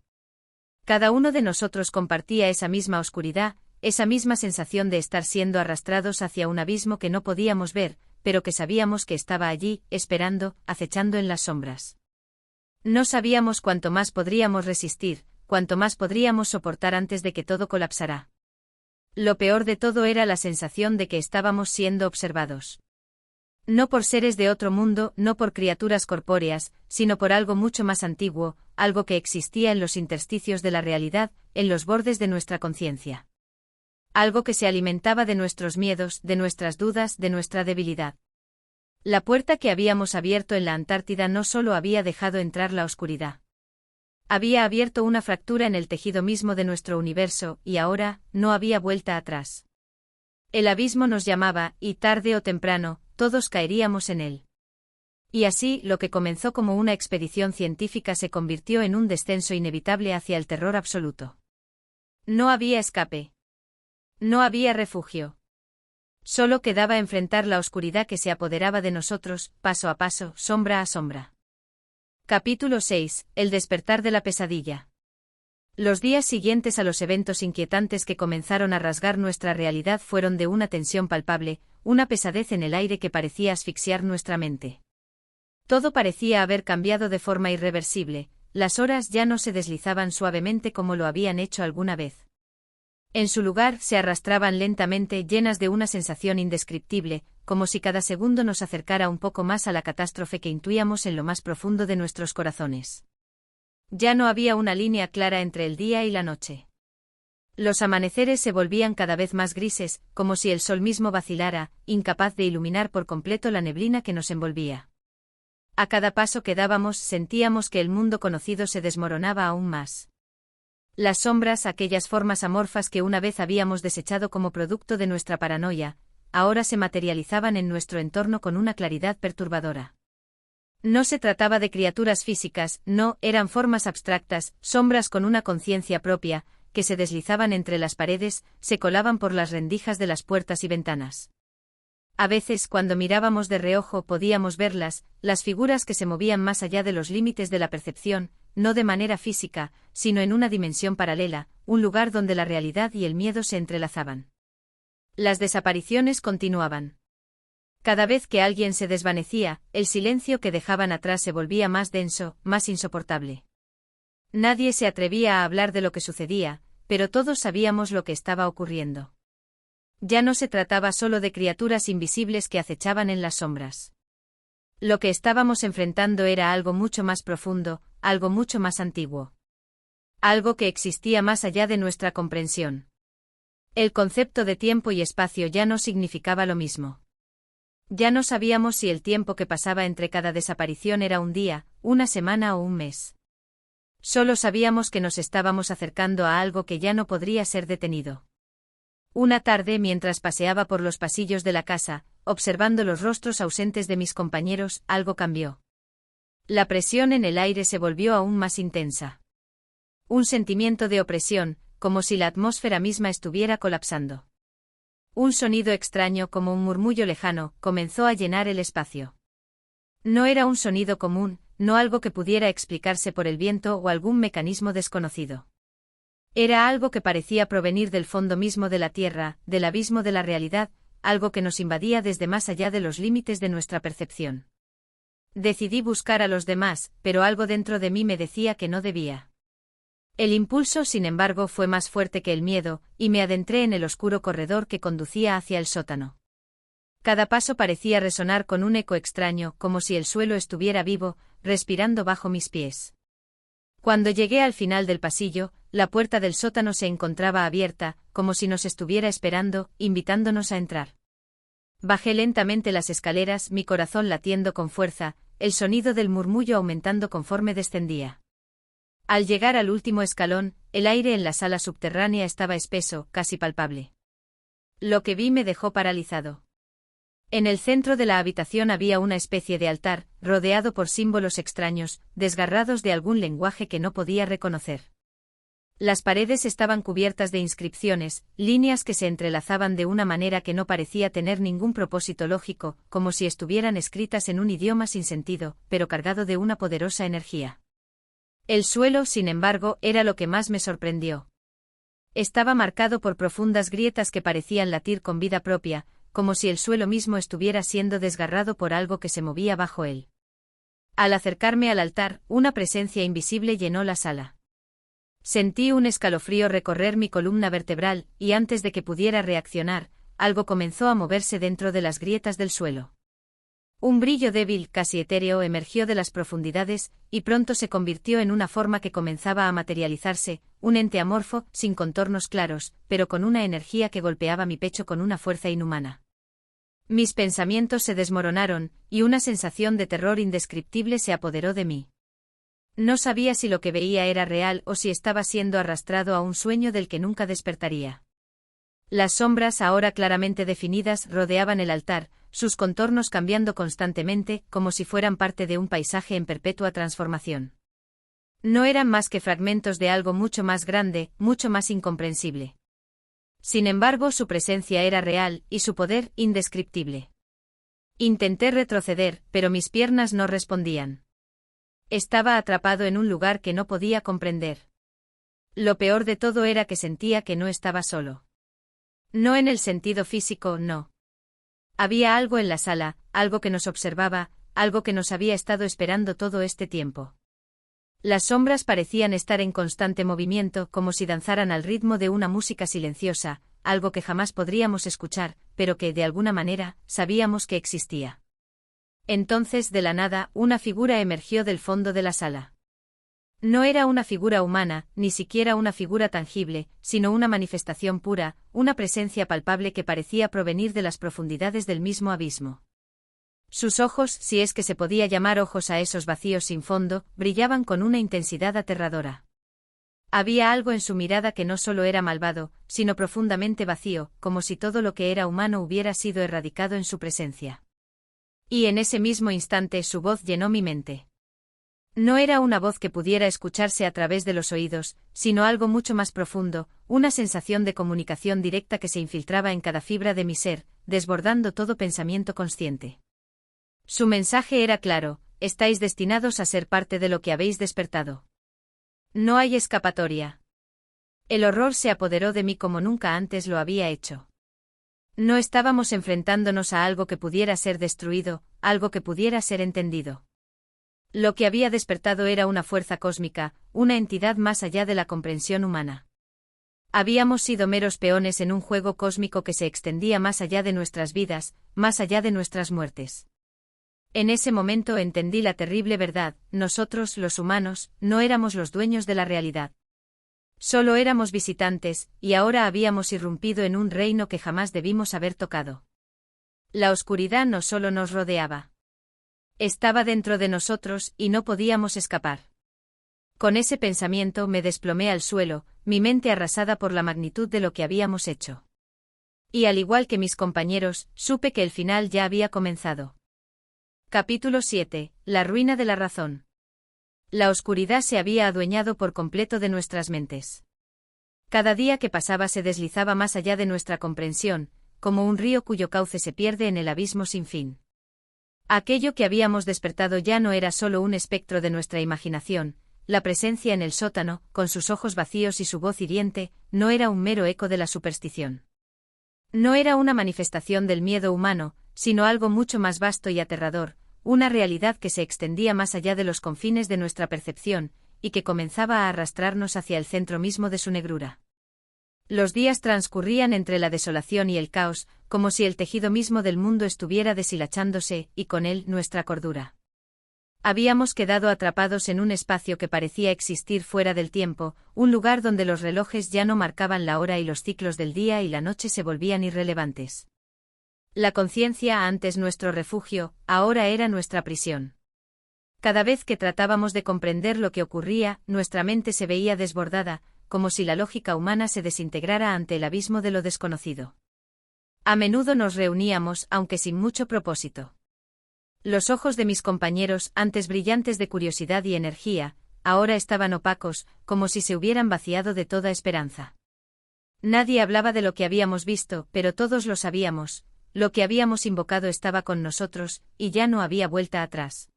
Cada uno de nosotros compartía esa misma oscuridad, esa misma sensación de estar siendo arrastrados hacia un abismo que no podíamos ver, pero que sabíamos que estaba allí, esperando, acechando en las sombras. No sabíamos cuánto más podríamos resistir, cuánto más podríamos soportar antes de que todo colapsara. Lo peor de todo era la sensación de que estábamos siendo observados. No por seres de otro mundo, no por criaturas corpóreas, sino por algo mucho más antiguo, algo que existía en los intersticios de la realidad, en los bordes de nuestra conciencia. Algo que se alimentaba de nuestros miedos, de nuestras dudas, de nuestra debilidad. La puerta que habíamos abierto en la Antártida no solo había dejado entrar la oscuridad. Había abierto una fractura en el tejido mismo de nuestro universo, y ahora, no había vuelta atrás. El abismo nos llamaba, y tarde o temprano, todos caeríamos en él. Y así, lo que comenzó como una expedición científica se convirtió en un descenso inevitable hacia el terror absoluto. No había escape. No había refugio. Solo quedaba enfrentar la oscuridad que se apoderaba de nosotros, paso a paso, sombra a sombra. Capítulo 6. El despertar de la pesadilla. Los días siguientes a los eventos inquietantes que comenzaron a rasgar nuestra realidad fueron de una tensión palpable, una pesadez en el aire que parecía asfixiar nuestra mente. Todo parecía haber cambiado de forma irreversible, las horas ya no se deslizaban suavemente como lo habían hecho alguna vez. En su lugar se arrastraban lentamente, llenas de una sensación indescriptible, como si cada segundo nos acercara un poco más a la catástrofe que intuíamos en lo más profundo de nuestros corazones. Ya no había una línea clara entre el día y la noche. Los amaneceres se volvían cada vez más grises, como si el sol mismo vacilara, incapaz de iluminar por completo la neblina que nos envolvía. A cada paso que dábamos sentíamos que el mundo conocido se desmoronaba aún más. Las sombras, aquellas formas amorfas que una vez habíamos desechado como producto de nuestra paranoia, ahora se materializaban en nuestro entorno con una claridad perturbadora. No se trataba de criaturas físicas, no, eran formas abstractas, sombras con una conciencia propia, que se deslizaban entre las paredes, se colaban por las rendijas de las puertas y ventanas. A veces, cuando mirábamos de reojo, podíamos verlas, las figuras que se movían más allá de los límites de la percepción, no de manera física, sino en una dimensión paralela, un lugar donde la realidad y el miedo se entrelazaban. Las desapariciones continuaban. Cada vez que alguien se desvanecía, el silencio que dejaban atrás se volvía más denso, más insoportable. Nadie se atrevía a hablar de lo que sucedía, pero todos sabíamos lo que estaba ocurriendo. Ya no se trataba solo de criaturas invisibles que acechaban en las sombras. Lo que estábamos enfrentando era algo mucho más profundo, algo mucho más antiguo. Algo que existía más allá de nuestra comprensión. El concepto de tiempo y espacio ya no significaba lo mismo. Ya no sabíamos si el tiempo que pasaba entre cada desaparición era un día, una semana o un mes. Solo sabíamos que nos estábamos acercando a algo que ya no podría ser detenido. Una tarde, mientras paseaba por los pasillos de la casa, observando los rostros ausentes de mis compañeros, algo cambió. La presión en el aire se volvió aún más intensa. Un sentimiento de opresión, como si la atmósfera misma estuviera colapsando. Un sonido extraño, como un murmullo lejano, comenzó a llenar el espacio. No era un sonido común, no algo que pudiera explicarse por el viento o algún mecanismo desconocido. Era algo que parecía provenir del fondo mismo de la tierra, del abismo de la realidad, algo que nos invadía desde más allá de los límites de nuestra percepción. Decidí buscar a los demás, pero algo dentro de mí me decía que no debía. El impulso, sin embargo, fue más fuerte que el miedo, y me adentré en el oscuro corredor que conducía hacia el sótano. Cada paso parecía resonar con un eco extraño, como si el suelo estuviera vivo, respirando bajo mis pies. Cuando llegué al final del pasillo, la puerta del sótano se encontraba abierta, como si nos estuviera esperando, invitándonos a entrar. Bajé lentamente las escaleras, mi corazón latiendo con fuerza, el sonido del murmullo aumentando conforme descendía. Al llegar al último escalón, el aire en la sala subterránea estaba espeso, casi palpable. Lo que vi me dejó paralizado. En el centro de la habitación había una especie de altar, rodeado por símbolos extraños, desgarrados de algún lenguaje que no podía reconocer. Las paredes estaban cubiertas de inscripciones, líneas que se entrelazaban de una manera que no parecía tener ningún propósito lógico, como si estuvieran escritas en un idioma sin sentido, pero cargado de una poderosa energía. El suelo, sin embargo, era lo que más me sorprendió. Estaba marcado por profundas grietas que parecían latir con vida propia, como si el suelo mismo estuviera siendo desgarrado por algo que se movía bajo él. Al acercarme al altar, una presencia invisible llenó la sala. Sentí un escalofrío recorrer mi columna vertebral, y antes de que pudiera reaccionar, algo comenzó a moverse dentro de las grietas del suelo. Un brillo débil, casi etéreo, emergió de las profundidades, y pronto se convirtió en una forma que comenzaba a materializarse, un ente amorfo, sin contornos claros, pero con una energía que golpeaba mi pecho con una fuerza inhumana. Mis pensamientos se desmoronaron, y una sensación de terror indescriptible se apoderó de mí. No sabía si lo que veía era real o si estaba siendo arrastrado a un sueño del que nunca despertaría. Las sombras, ahora claramente definidas, rodeaban el altar, sus contornos cambiando constantemente, como si fueran parte de un paisaje en perpetua transformación. No eran más que fragmentos de algo mucho más grande, mucho más incomprensible. Sin embargo, su presencia era real, y su poder, indescriptible. Intenté retroceder, pero mis piernas no respondían. Estaba atrapado en un lugar que no podía comprender. Lo peor de todo era que sentía que no estaba solo. No en el sentido físico, no. Había algo en la sala, algo que nos observaba, algo que nos había estado esperando todo este tiempo. Las sombras parecían estar en constante movimiento, como si danzaran al ritmo de una música silenciosa, algo que jamás podríamos escuchar, pero que, de alguna manera, sabíamos que existía. Entonces, de la nada, una figura emergió del fondo de la sala. No era una figura humana, ni siquiera una figura tangible, sino una manifestación pura, una presencia palpable que parecía provenir de las profundidades del mismo abismo. Sus ojos, si es que se podía llamar ojos a esos vacíos sin fondo, brillaban con una intensidad aterradora. Había algo en su mirada que no solo era malvado, sino profundamente vacío, como si todo lo que era humano hubiera sido erradicado en su presencia. Y en ese mismo instante su voz llenó mi mente. No era una voz que pudiera escucharse a través de los oídos, sino algo mucho más profundo, una sensación de comunicación directa que se infiltraba en cada fibra de mi ser, desbordando todo pensamiento consciente. Su mensaje era claro: estáis destinados a ser parte de lo que habéis despertado. No hay escapatoria. El horror se apoderó de mí como nunca antes lo había hecho. No estábamos enfrentándonos a algo que pudiera ser destruido, algo que pudiera ser entendido. Lo que había despertado era una fuerza cósmica, una entidad más allá de la comprensión humana. Habíamos sido meros peones en un juego cósmico que se extendía más allá de nuestras vidas, más allá de nuestras muertes. En ese momento entendí la terrible verdad: nosotros, los humanos, no éramos los dueños de la realidad. Solo éramos visitantes, y ahora habíamos irrumpido en un reino que jamás debimos haber tocado. La oscuridad no solo nos rodeaba. Estaba dentro de nosotros y no podíamos escapar. Con ese pensamiento me desplomé al suelo, mi mente arrasada por la magnitud de lo que habíamos hecho. Y al igual que mis compañeros, supe que el final ya había comenzado. Capítulo 7. La ruina de la razón. La oscuridad se había adueñado por completo de nuestras mentes. Cada día que pasaba se deslizaba más allá de nuestra comprensión, como un río cuyo cauce se pierde en el abismo sin fin. Aquello que habíamos despertado ya no era solo un espectro de nuestra imaginación. La presencia en el sótano, con sus ojos vacíos y su voz hiriente, no era un mero eco de la superstición. No era una manifestación del miedo humano, sino algo mucho más vasto y aterrador, una realidad que se extendía más allá de los confines de nuestra percepción, y que comenzaba a arrastrarnos hacia el centro mismo de su negrura. Los días transcurrían entre la desolación y el caos, como si el tejido mismo del mundo estuviera deshilachándose, y con él nuestra cordura. Habíamos quedado atrapados en un espacio que parecía existir fuera del tiempo, un lugar donde los relojes ya no marcaban la hora y los ciclos del día y la noche se volvían irrelevantes. La conciencia, antes nuestro refugio, ahora era nuestra prisión. Cada vez que tratábamos de comprender lo que ocurría, nuestra mente se veía desbordada, como si la lógica humana se desintegrara ante el abismo de lo desconocido. A menudo nos reuníamos, aunque sin mucho propósito. Los ojos de mis compañeros, antes brillantes de curiosidad y energía, ahora estaban opacos, como si se hubieran vaciado de toda esperanza. Nadie hablaba de lo que habíamos visto, pero todos lo sabíamos: lo que habíamos invocado estaba con nosotros, y ya no había vuelta atrás.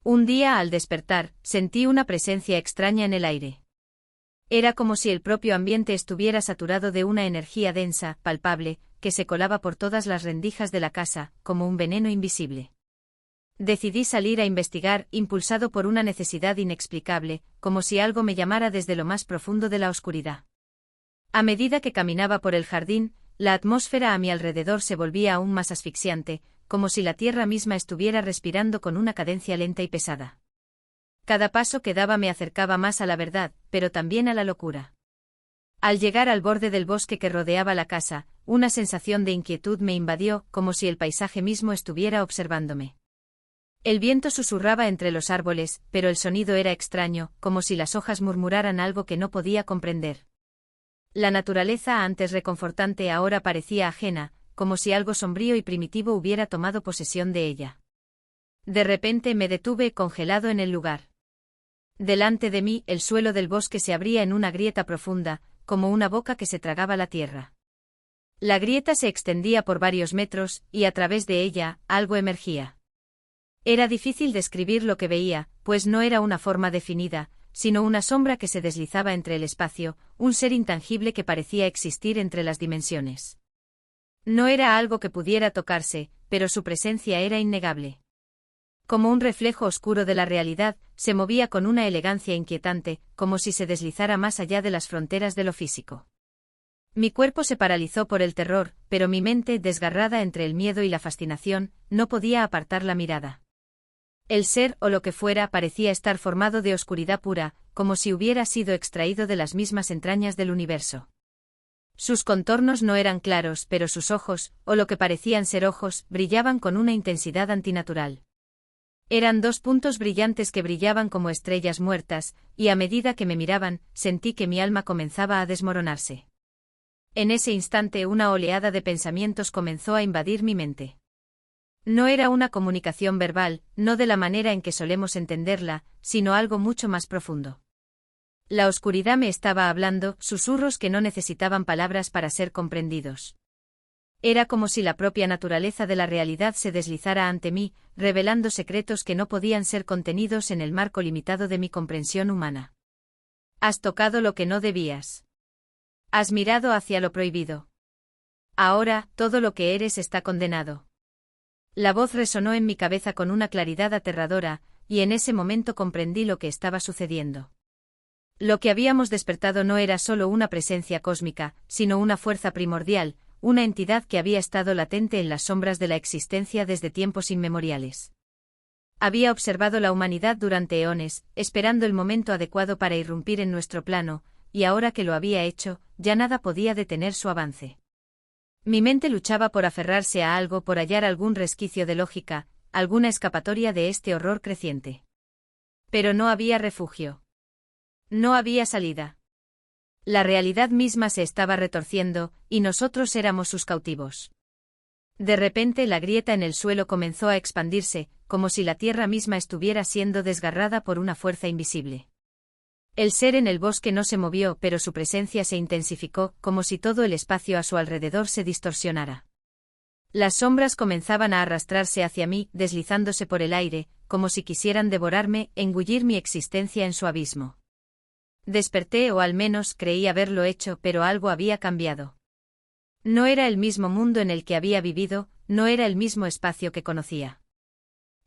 Un día, al despertar, sentí una presencia extraña en el aire. Era como si el propio ambiente estuviera saturado de una energía densa, palpable, que se colaba por todas las rendijas de la casa, como un veneno invisible. Decidí salir a investigar, impulsado por una necesidad inexplicable, como si algo me llamara desde lo más profundo de la oscuridad. A medida que caminaba por el jardín, la atmósfera a mi alrededor se volvía aún más asfixiante, como si la tierra misma estuviera respirando con una cadencia lenta y pesada. Cada paso que daba me acercaba más a la verdad, pero también a la locura. Al llegar al borde del bosque que rodeaba la casa, una sensación de inquietud me invadió, como si el paisaje mismo estuviera observándome. El viento susurraba entre los árboles, pero el sonido era extraño, como si las hojas murmuraran algo que no podía comprender. La naturaleza, antes reconfortante, ahora parecía ajena, como si algo sombrío y primitivo hubiera tomado posesión de ella. De repente me detuve congelado en el lugar. Delante de mí, el suelo del bosque se abría en una grieta profunda, como una boca que se tragaba la tierra. La grieta se extendía por varios metros, y a través de ella, algo emergía. Era difícil describir lo que veía, pues no era una forma definida, sino una sombra que se deslizaba entre el espacio, un ser intangible que parecía existir entre las dimensiones. No era algo que pudiera tocarse, pero su presencia era innegable. Como un reflejo oscuro de la realidad, se movía con una elegancia inquietante, como si se deslizara más allá de las fronteras de lo físico. Mi cuerpo se paralizó por el terror, pero mi mente, desgarrada entre el miedo y la fascinación, no podía apartar la mirada. El ser, o lo que fuera, parecía estar formado de oscuridad pura, como si hubiera sido extraído de las mismas entrañas del universo. Sus contornos no eran claros, pero sus ojos, o lo que parecían ser ojos, brillaban con una intensidad antinatural. Eran dos puntos brillantes que brillaban como estrellas muertas, y a medida que me miraban, sentí que mi alma comenzaba a desmoronarse. En ese instante una oleada de pensamientos comenzó a invadir mi mente. No era una comunicación verbal, no de la manera en que solemos entenderla, sino algo mucho más profundo. La oscuridad me estaba hablando, susurros que no necesitaban palabras para ser comprendidos. Era como si la propia naturaleza de la realidad se deslizara ante mí, revelando secretos que no podían ser contenidos en el marco limitado de mi comprensión humana. Has tocado lo que no debías. Has mirado hacia lo prohibido. Ahora, todo lo que eres está condenado. La voz resonó en mi cabeza con una claridad aterradora, y en ese momento comprendí lo que estaba sucediendo. Lo que habíamos despertado no era solo una presencia cósmica, sino una fuerza primordial, una entidad que había estado latente en las sombras de la existencia desde tiempos inmemoriales. Había observado la humanidad durante eones, esperando el momento adecuado para irrumpir en nuestro plano, y ahora que lo había hecho, ya nada podía detener su avance. Mi mente luchaba por aferrarse a algo, por hallar algún resquicio de lógica, alguna escapatoria de este horror creciente. Pero no había refugio. No había salida. La realidad misma se estaba retorciendo, y nosotros éramos sus cautivos. De repente la grieta en el suelo comenzó a expandirse, como si la tierra misma estuviera siendo desgarrada por una fuerza invisible. El ser en el bosque no se movió, pero su presencia se intensificó, como si todo el espacio a su alrededor se distorsionara. Las sombras comenzaban a arrastrarse hacia mí, deslizándose por el aire, como si quisieran devorarme, engullir mi existencia en su abismo. Desperté, o al menos creí haberlo hecho, pero algo había cambiado. No era el mismo mundo en el que había vivido, no era el mismo espacio que conocía.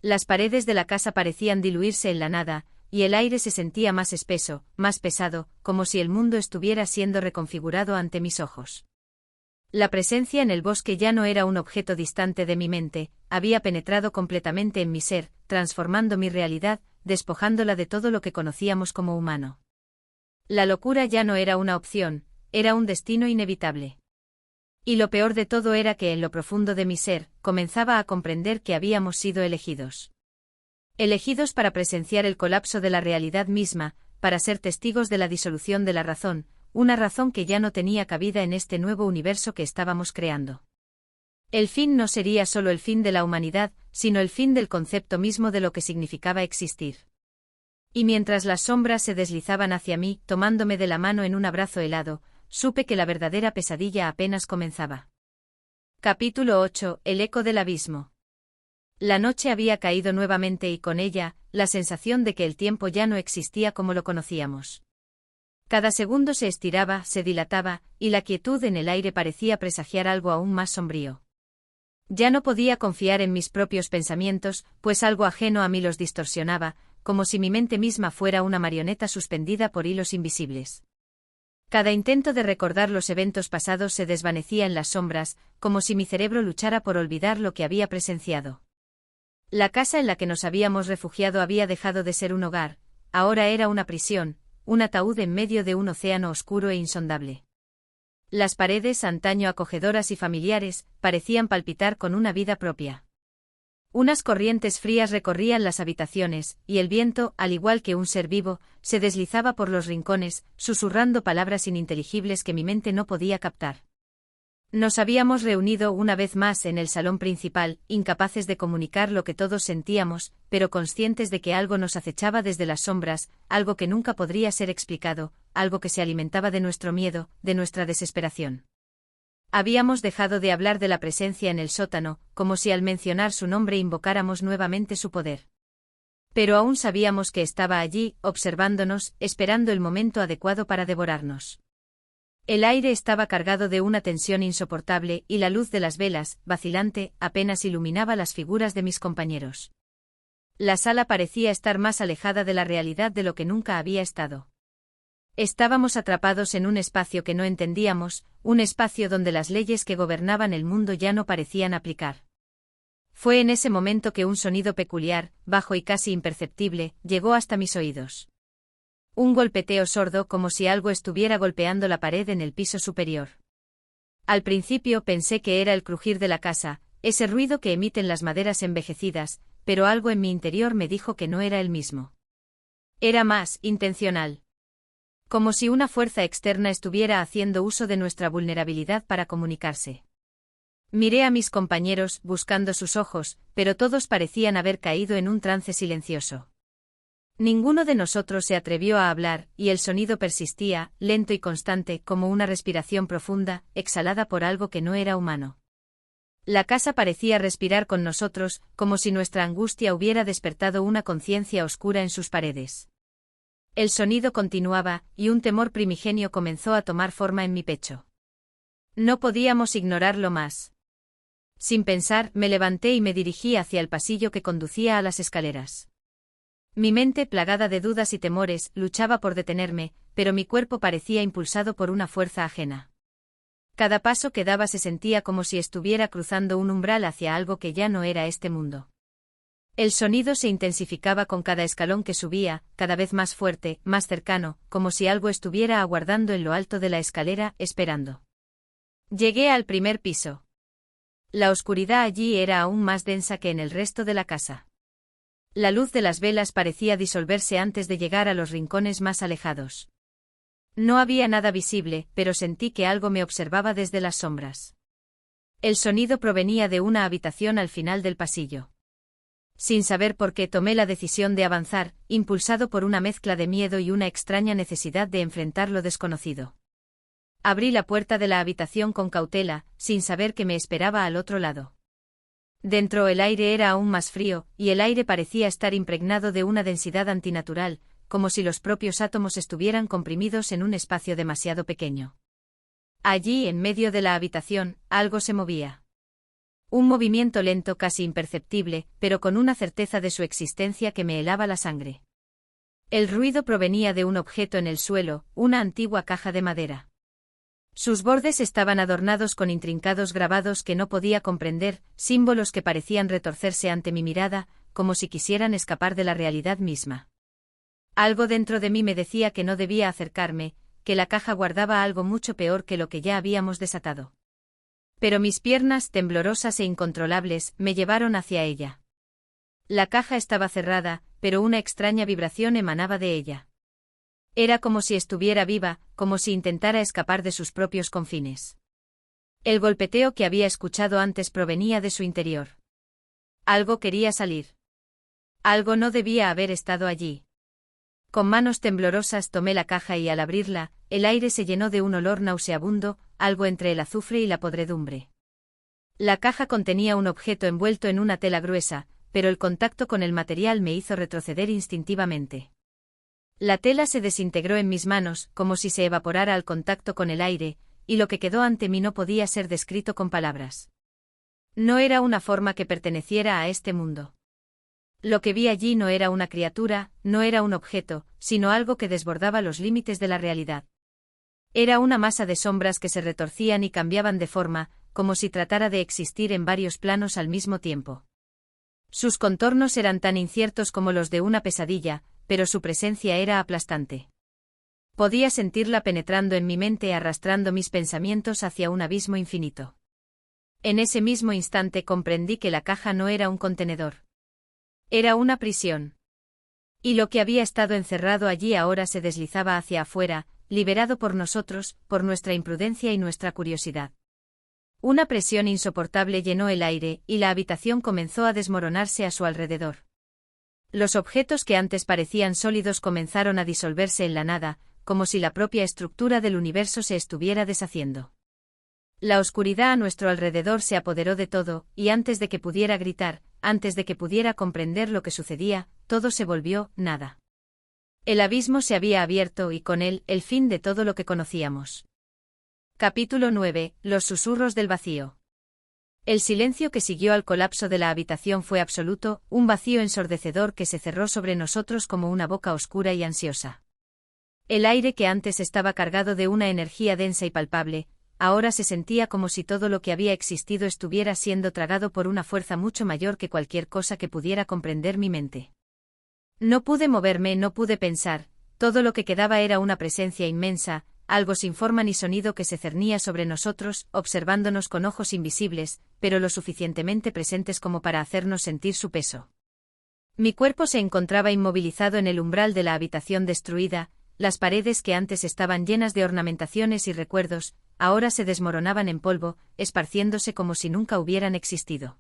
Las paredes de la casa parecían diluirse en la nada, y el aire se sentía más espeso, más pesado, como si el mundo estuviera siendo reconfigurado ante mis ojos. La presencia en el bosque ya no era un objeto distante de mi mente, había penetrado completamente en mi ser, transformando mi realidad, despojándola de todo lo que conocíamos como humano. La locura ya no era una opción, era un destino inevitable. Y lo peor de todo era que en lo profundo de mi ser, comenzaba a comprender que habíamos sido elegidos. Elegidos para presenciar el colapso de la realidad misma, para ser testigos de la disolución de la razón, una razón que ya no tenía cabida en este nuevo universo que estábamos creando. El fin no sería solo el fin de la humanidad, sino el fin del concepto mismo de lo que significaba existir. Y mientras las sombras se deslizaban hacia mí, tomándome de la mano en un abrazo helado, supe que la verdadera pesadilla apenas comenzaba. Capítulo 8. El eco del abismo. La noche había caído nuevamente y con ella, la sensación de que el tiempo ya no existía como lo conocíamos. Cada segundo se estiraba, se dilataba, y la quietud en el aire parecía presagiar algo aún más sombrío. Ya no podía confiar en mis propios pensamientos, pues algo ajeno a mí los distorsionaba, como si mi mente misma fuera una marioneta suspendida por hilos invisibles. Cada intento de recordar los eventos pasados se desvanecía en las sombras, como si mi cerebro luchara por olvidar lo que había presenciado. La casa en la que nos habíamos refugiado había dejado de ser un hogar, ahora era una prisión, un ataúd en medio de un océano oscuro e insondable. Las paredes, antaño acogedoras y familiares, parecían palpitar con una vida propia. Unas corrientes frías recorrían las habitaciones, y el viento, al igual que un ser vivo, se deslizaba por los rincones, susurrando palabras ininteligibles que mi mente no podía captar. Nos habíamos reunido una vez más en el salón principal, incapaces de comunicar lo que todos sentíamos, pero conscientes de que algo nos acechaba desde las sombras, algo que nunca podría ser explicado, algo que se alimentaba de nuestro miedo, de nuestra desesperación. Habíamos dejado de hablar de la presencia en el sótano, como si al mencionar su nombre invocáramos nuevamente su poder. Pero aún sabíamos que estaba allí, observándonos, esperando el momento adecuado para devorarnos. El aire estaba cargado de una tensión insoportable y la luz de las velas, vacilante, apenas iluminaba las figuras de mis compañeros. La sala parecía estar más alejada de la realidad de lo que nunca había estado. Estábamos atrapados en un espacio que no entendíamos, un espacio donde las leyes que gobernaban el mundo ya no parecían aplicar. Fue en ese momento que un sonido peculiar, bajo y casi imperceptible, llegó hasta mis oídos. Un golpeteo sordo como si algo estuviera golpeando la pared en el piso superior. Al principio pensé que era el crujir de la casa, ese ruido que emiten las maderas envejecidas, pero algo en mi interior me dijo que no era el mismo. Era más intencional. Como si una fuerza externa estuviera haciendo uso de nuestra vulnerabilidad para comunicarse. Miré a mis compañeros, buscando sus ojos, pero todos parecían haber caído en un trance silencioso. Ninguno de nosotros se atrevió a hablar, y el sonido persistía, lento y constante, como una respiración profunda, exhalada por algo que no era humano. La casa parecía respirar con nosotros, como si nuestra angustia hubiera despertado una conciencia oscura en sus paredes. El sonido continuaba, y un temor primigenio comenzó a tomar forma en mi pecho. No podíamos ignorarlo más. Sin pensar, me levanté y me dirigí hacia el pasillo que conducía a las escaleras. Mi mente, plagada de dudas y temores, luchaba por detenerme, pero mi cuerpo parecía impulsado por una fuerza ajena. Cada paso que daba se sentía como si estuviera cruzando un umbral hacia algo que ya no era este mundo. El sonido se intensificaba con cada escalón que subía, cada vez más fuerte, más cercano, como si algo estuviera aguardando en lo alto de la escalera, esperando. Llegué al primer piso. La oscuridad allí era aún más densa que en el resto de la casa. La luz de las velas parecía disolverse antes de llegar a los rincones más alejados. No había nada visible, pero sentí que algo me observaba desde las sombras. El sonido provenía de una habitación al final del pasillo. Sin saber por qué tomé la decisión de avanzar, impulsado por una mezcla de miedo y una extraña necesidad de enfrentar lo desconocido. Abrí la puerta de la habitación con cautela, sin saber qué me esperaba al otro lado. Dentro el aire era aún más frío, y el aire parecía estar impregnado de una densidad antinatural, como si los propios átomos estuvieran comprimidos en un espacio demasiado pequeño. Allí, en medio de la habitación, algo se movía. Un movimiento lento, casi imperceptible, pero con una certeza de su existencia que me helaba la sangre. El ruido provenía de un objeto en el suelo, una antigua caja de madera. Sus bordes estaban adornados con intrincados grabados que no podía comprender, símbolos que parecían retorcerse ante mi mirada, como si quisieran escapar de la realidad misma. Algo dentro de mí me decía que no debía acercarme, que la caja guardaba algo mucho peor que lo que ya habíamos desatado. Pero mis piernas, temblorosas e incontrolables, me llevaron hacia ella. La caja estaba cerrada, pero una extraña vibración emanaba de ella. Era como si estuviera viva, como si intentara escapar de sus propios confines. El golpeteo que había escuchado antes provenía de su interior. Algo quería salir. Algo no debía haber estado allí. Con manos temblorosas tomé la caja y al abrirla, el aire se llenó de un olor nauseabundo, algo entre el azufre y la podredumbre. La caja contenía un objeto envuelto en una tela gruesa, pero el contacto con el material me hizo retroceder instintivamente. La tela se desintegró en mis manos, como si se evaporara al contacto con el aire, y lo que quedó ante mí no podía ser descrito con palabras. No era una forma que perteneciera a este mundo. Lo que vi allí no era una criatura, no era un objeto, sino algo que desbordaba los límites de la realidad. Era una masa de sombras que se retorcían y cambiaban de forma, como si tratara de existir en varios planos al mismo tiempo. Sus contornos eran tan inciertos como los de una pesadilla, pero su presencia era aplastante. Podía sentirla penetrando en mi mente, arrastrando mis pensamientos hacia un abismo infinito. En ese mismo instante comprendí que la caja no era un contenedor. Era una prisión. Y lo que había estado encerrado allí ahora se deslizaba hacia afuera, liberado por nosotros, por nuestra imprudencia y nuestra curiosidad. Una presión insoportable llenó el aire, y la habitación comenzó a desmoronarse a su alrededor. Los objetos que antes parecían sólidos comenzaron a disolverse en la nada, como si la propia estructura del universo se estuviera deshaciendo. La oscuridad a nuestro alrededor se apoderó de todo, y antes de que pudiera gritar, antes de que pudiera comprender lo que sucedía, todo se volvió nada. El abismo se había abierto y con él, el fin de todo lo que conocíamos. Capítulo 9. Los susurros del vacío. El silencio que siguió al colapso de la habitación fue absoluto, un vacío ensordecedor que se cerró sobre nosotros como una boca oscura y ansiosa. El aire que antes estaba cargado de una energía densa y palpable, ahora se sentía como si todo lo que había existido estuviera siendo tragado por una fuerza mucho mayor que cualquier cosa que pudiera comprender mi mente. No pude moverme, no pude pensar, todo lo que quedaba era una presencia inmensa, algo sin forma ni sonido que se cernía sobre nosotros, observándonos con ojos invisibles, pero lo suficientemente presentes como para hacernos sentir su peso. Mi cuerpo se encontraba inmovilizado en el umbral de la habitación destruida, las paredes que antes estaban llenas de ornamentaciones y recuerdos, ahora se desmoronaban en polvo, esparciéndose como si nunca hubieran existido.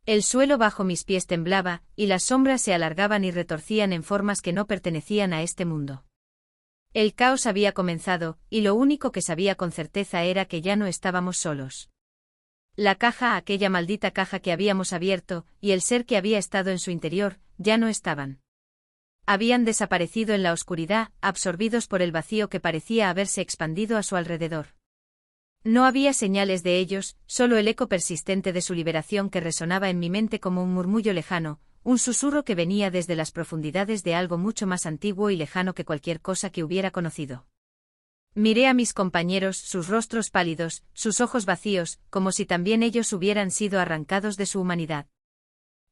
El suelo bajo mis pies temblaba, y las sombras se alargaban y retorcían en formas que no pertenecían a este mundo. El caos había comenzado, y lo único que sabía con certeza era que ya no estábamos solos. La caja, aquella maldita caja que habíamos abierto, y el ser que había estado en su interior, ya no estaban. Habían desaparecido en la oscuridad, absorbidos por el vacío que parecía haberse expandido a su alrededor. No había señales de ellos, solo el eco persistente de su liberación que resonaba en mi mente como un murmullo lejano, un susurro que venía desde las profundidades de algo mucho más antiguo y lejano que cualquier cosa que hubiera conocido. Miré a mis compañeros, sus rostros pálidos, sus ojos vacíos, como si también ellos hubieran sido arrancados de su humanidad.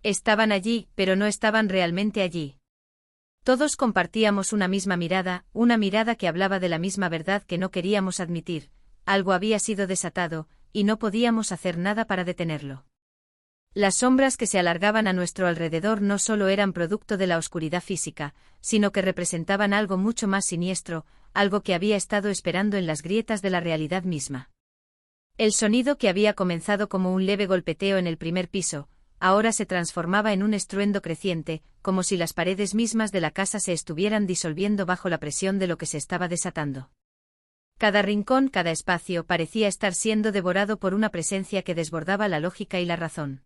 Estaban allí, pero no estaban realmente allí. Todos compartíamos una misma mirada, una mirada que hablaba de la misma verdad que no queríamos admitir. Algo había sido desatado, y no podíamos hacer nada para detenerlo. Las sombras que se alargaban a nuestro alrededor no solo eran producto de la oscuridad física, sino que representaban algo mucho más siniestro, algo que había estado esperando en las grietas de la realidad misma. El sonido que había comenzado como un leve golpeteo en el primer piso, ahora se transformaba en un estruendo creciente, como si las paredes mismas de la casa se estuvieran disolviendo bajo la presión de lo que se estaba desatando. Cada rincón, cada espacio parecía estar siendo devorado por una presencia que desbordaba la lógica y la razón.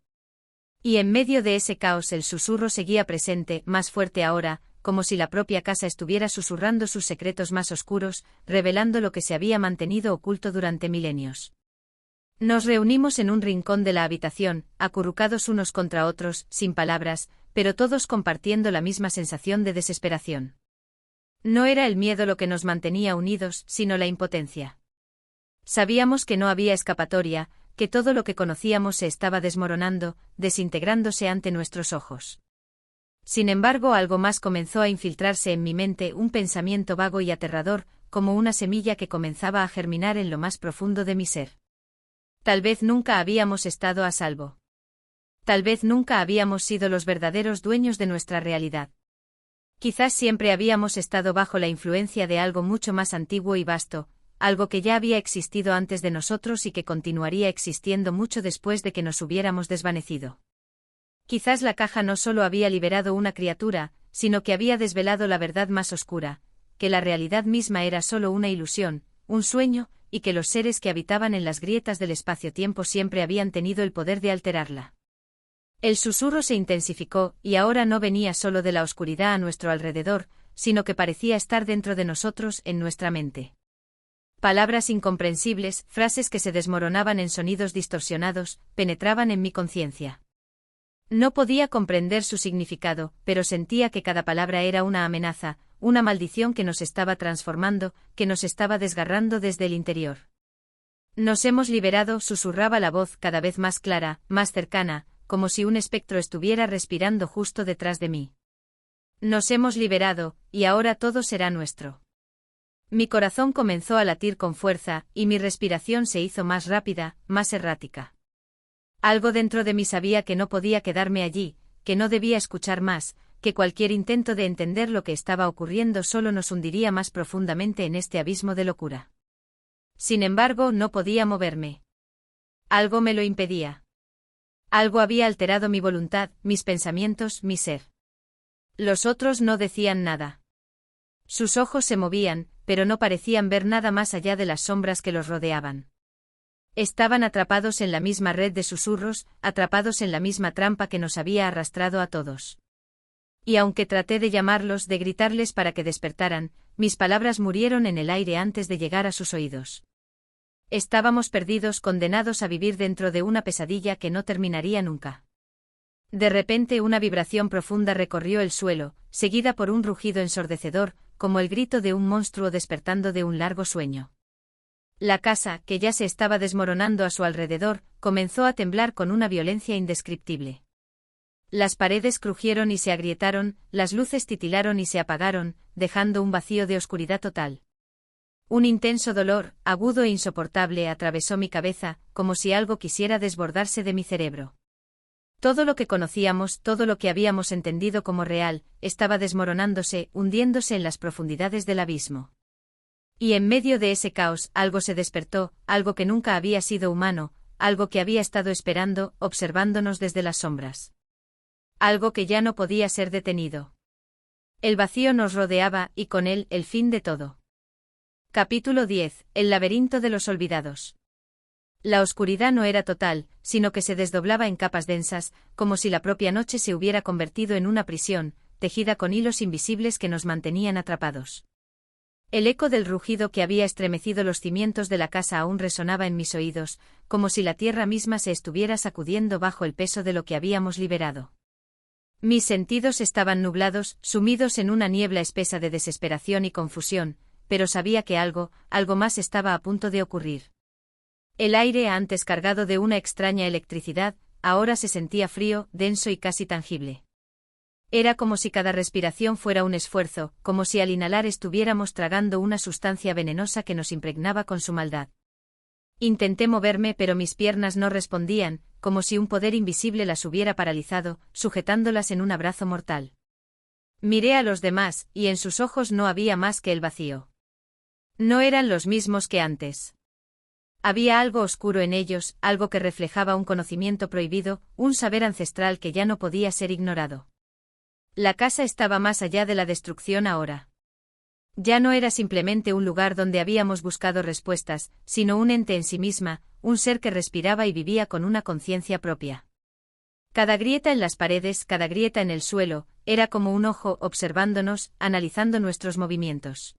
Y en medio de ese caos el susurro seguía presente, más fuerte ahora, como si la propia casa estuviera susurrando sus secretos más oscuros, revelando lo que se había mantenido oculto durante milenios. Nos reunimos en un rincón de la habitación, acurrucados unos contra otros, sin palabras, pero todos compartiendo la misma sensación de desesperación. No era el miedo lo que nos mantenía unidos, sino la impotencia. Sabíamos que no había escapatoria, que todo lo que conocíamos se estaba desmoronando, desintegrándose ante nuestros ojos. Sin embargo, algo más comenzó a infiltrarse en mi mente, un pensamiento vago y aterrador, como una semilla que comenzaba a germinar en lo más profundo de mi ser. Tal vez nunca habíamos estado a salvo. Tal vez nunca habíamos sido los verdaderos dueños de nuestra realidad. Quizás siempre habíamos estado bajo la influencia de algo mucho más antiguo y vasto, algo que ya había existido antes de nosotros y que continuaría existiendo mucho después de que nos hubiéramos desvanecido. Quizás la caja no solo había liberado una criatura, sino que había desvelado la verdad más oscura, que la realidad misma era solo una ilusión, un sueño, y que los seres que habitaban en las grietas del espacio-tiempo siempre habían tenido el poder de alterarla. El susurro se intensificó, y ahora no venía solo de la oscuridad a nuestro alrededor, sino que parecía estar dentro de nosotros, en nuestra mente. Palabras incomprensibles, frases que se desmoronaban en sonidos distorsionados, penetraban en mi conciencia. No podía comprender su significado, pero sentía que cada palabra era una amenaza, una maldición que nos estaba transformando, que nos estaba desgarrando desde el interior. Nos hemos liberado, susurraba la voz cada vez más clara, más cercana, como si un espectro estuviera respirando justo detrás de mí. Nos hemos liberado, y ahora todo será nuestro. Mi corazón comenzó a latir con fuerza, y mi respiración se hizo más rápida, más errática. Algo dentro de mí sabía que no podía quedarme allí, que no debía escuchar más, que cualquier intento de entender lo que estaba ocurriendo solo nos hundiría más profundamente en este abismo de locura. Sin embargo, no podía moverme. Algo me lo impedía. Algo había alterado mi voluntad, mis pensamientos, mi ser. Los otros no decían nada. Sus ojos se movían, pero no parecían ver nada más allá de las sombras que los rodeaban. Estaban atrapados en la misma red de susurros, atrapados en la misma trampa que nos había arrastrado a todos. Y aunque traté de llamarlos, de gritarles para que despertaran, mis palabras murieron en el aire antes de llegar a sus oídos. Estábamos perdidos, condenados a vivir dentro de una pesadilla que no terminaría nunca. De repente una vibración profunda recorrió el suelo, seguida por un rugido ensordecedor, como el grito de un monstruo despertando de un largo sueño. La casa, que ya se estaba desmoronando a su alrededor, comenzó a temblar con una violencia indescriptible. Las paredes crujieron y se agrietaron, las luces titilaron y se apagaron, dejando un vacío de oscuridad total. Un intenso dolor, agudo e insoportable, atravesó mi cabeza, como si algo quisiera desbordarse de mi cerebro. Todo lo que conocíamos, todo lo que habíamos entendido como real, estaba desmoronándose, hundiéndose en las profundidades del abismo. Y en medio de ese caos, algo se despertó, algo que nunca había sido humano, algo que había estado esperando, observándonos desde las sombras. Algo que ya no podía ser detenido. El vacío nos rodeaba, y con él, el fin de todo. Capítulo 10. El laberinto de los olvidados. La oscuridad no era total, sino que se desdoblaba en capas densas, como si la propia noche se hubiera convertido en una prisión, tejida con hilos invisibles que nos mantenían atrapados. El eco del rugido que había estremecido los cimientos de la casa aún resonaba en mis oídos, como si la tierra misma se estuviera sacudiendo bajo el peso de lo que habíamos liberado. Mis sentidos estaban nublados, sumidos en una niebla espesa de desesperación y confusión, pero sabía que algo más estaba a punto de ocurrir. El aire, antes cargado de una extraña electricidad, ahora se sentía frío, denso y casi tangible. Era como si cada respiración fuera un esfuerzo, como si al inhalar estuviéramos tragando una sustancia venenosa que nos impregnaba con su maldad. Intenté moverme, pero mis piernas no respondían, como si un poder invisible las hubiera paralizado, sujetándolas en un abrazo mortal. Miré a los demás, y en sus ojos no había más que el vacío. No eran los mismos que antes. Había algo oscuro en ellos, algo que reflejaba un conocimiento prohibido, un saber ancestral que ya no podía ser ignorado. La casa estaba más allá de la destrucción ahora. Ya no era simplemente un lugar donde habíamos buscado respuestas, sino un ente en sí misma, un ser que respiraba y vivía con una conciencia propia. Cada grieta en las paredes, cada grieta en el suelo, era como un ojo observándonos, analizando nuestros movimientos.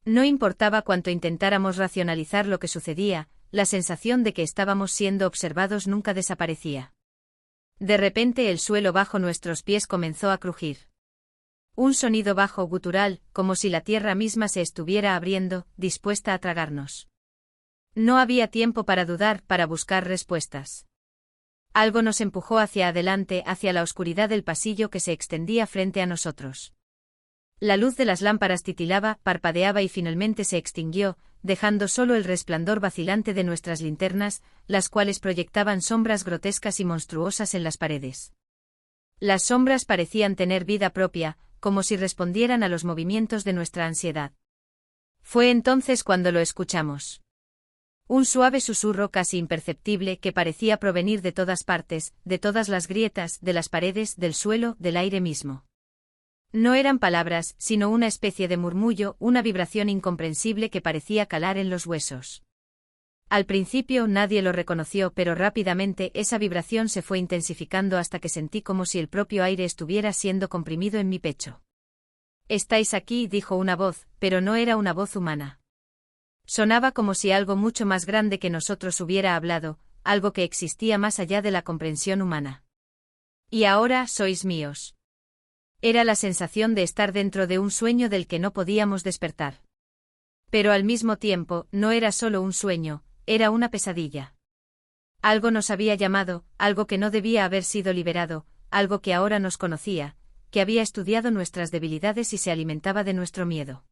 No importaba cuánto intentáramos racionalizar lo que sucedía, la sensación de que estábamos siendo observados nunca desaparecía. De repente el suelo bajo nuestros pies comenzó a crujir. Un sonido bajo gutural, como si la tierra misma se estuviera abriendo, dispuesta a tragarnos. No había tiempo para dudar, para buscar respuestas. Algo nos empujó hacia adelante, hacia la oscuridad del pasillo que se extendía frente a nosotros. La luz de las lámparas titilaba, parpadeaba y finalmente se extinguió, dejando solo el resplandor vacilante de nuestras linternas, las cuales proyectaban sombras grotescas y monstruosas en las paredes. Las sombras parecían tener vida propia, como si respondieran a los movimientos de nuestra ansiedad. Fue entonces cuando lo escuchamos. Un suave susurro casi imperceptible que parecía provenir de todas partes, de todas las grietas, de las paredes, del suelo, del aire mismo. No eran palabras, sino una especie de murmullo, una vibración incomprensible que parecía calar en los huesos. Al principio nadie lo reconoció, pero rápidamente esa vibración se fue intensificando hasta que sentí como si el propio aire estuviera siendo comprimido en mi pecho. «Estáis aquí», dijo una voz, pero no era una voz humana. Sonaba como si algo mucho más grande que nosotros hubiera hablado, algo que existía más allá de la comprensión humana. «Y ahora sois míos». Era la sensación de estar dentro de un sueño del que no podíamos despertar. Pero al mismo tiempo, no era solo un sueño, era una pesadilla. Algo nos había llamado, algo que no debía haber sido liberado, algo que ahora nos conocía, que había estudiado nuestras debilidades y se alimentaba de nuestro miedo.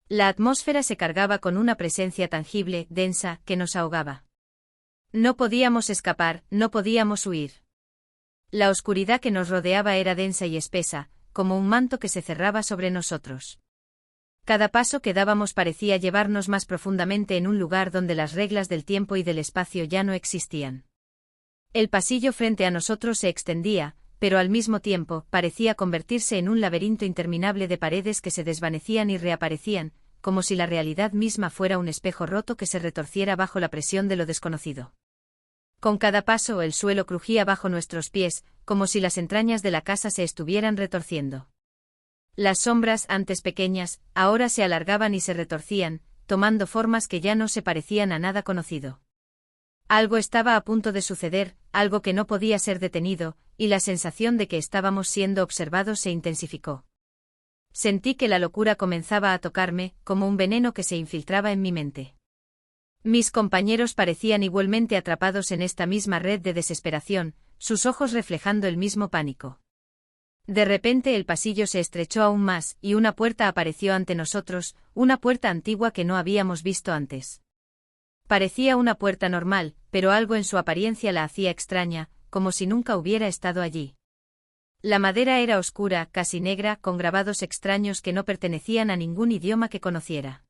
La atmósfera se cargaba con una presencia tangible, densa, que nos ahogaba. No podíamos escapar, no podíamos huir. La oscuridad que nos rodeaba era densa y espesa, como un manto que se cerraba sobre nosotros. Cada paso que dábamos parecía llevarnos más profundamente en un lugar donde las reglas del tiempo y del espacio ya no existían. El pasillo frente a nosotros se extendía, pero al mismo tiempo parecía convertirse en un laberinto interminable de paredes que se desvanecían y reaparecían, como si la realidad misma fuera un espejo roto que se retorciera bajo la presión de lo desconocido. Con cada paso el suelo crujía bajo nuestros pies, como si las entrañas de la casa se estuvieran retorciendo. Las sombras, antes pequeñas, ahora se alargaban y se retorcían, tomando formas que ya no se parecían a nada conocido. Algo estaba a punto de suceder, algo que no podía ser detenido, y la sensación de que estábamos siendo observados se intensificó. Sentí que la locura comenzaba a tocarme, como un veneno que se infiltraba en mi mente. Mis compañeros parecían igualmente atrapados en esta misma red de desesperación, sus ojos reflejando el mismo pánico. De repente el pasillo se estrechó aún más, y una puerta apareció ante nosotros, una puerta antigua que no habíamos visto antes. Parecía una puerta normal, pero algo en su apariencia la hacía extraña, como si nunca hubiera estado allí. La madera era oscura, casi negra, con grabados extraños que no pertenecían a ningún idioma que conociera.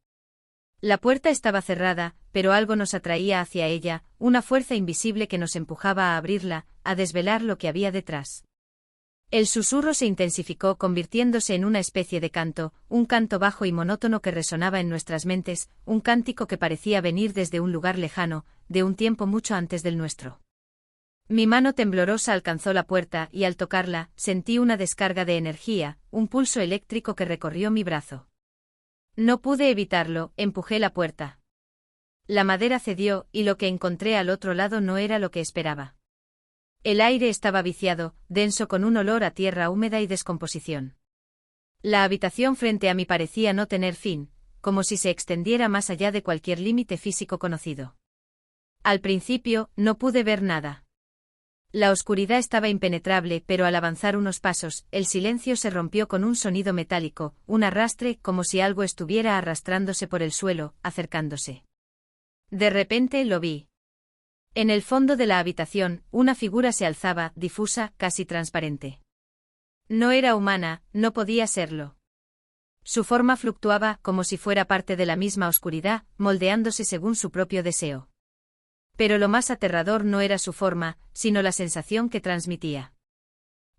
La puerta estaba cerrada, pero algo nos atraía hacia ella, una fuerza invisible que nos empujaba a abrirla, a desvelar lo que había detrás. El susurro se intensificó convirtiéndose en una especie de canto, un canto bajo y monótono que resonaba en nuestras mentes, un cántico que parecía venir desde un lugar lejano, de un tiempo mucho antes del nuestro. Mi mano temblorosa alcanzó la puerta y al tocarla, sentí una descarga de energía, un pulso eléctrico que recorrió mi brazo. No pude evitarlo, empujé la puerta. La madera cedió y lo que encontré al otro lado no era lo que esperaba. El aire estaba viciado, denso con un olor a tierra húmeda y descomposición. La habitación frente a mí parecía no tener fin, como si se extendiera más allá de cualquier límite físico conocido. Al principio, no pude ver nada. La oscuridad estaba impenetrable, pero al avanzar unos pasos, el silencio se rompió con un sonido metálico, un arrastre, como si algo estuviera arrastrándose por el suelo, acercándose. De repente lo vi. En el fondo de la habitación, una figura se alzaba, difusa, casi transparente. No era humana, no podía serlo. Su forma fluctuaba, como si fuera parte de la misma oscuridad, moldeándose según su propio deseo. Pero lo más aterrador no era su forma, sino la sensación que transmitía.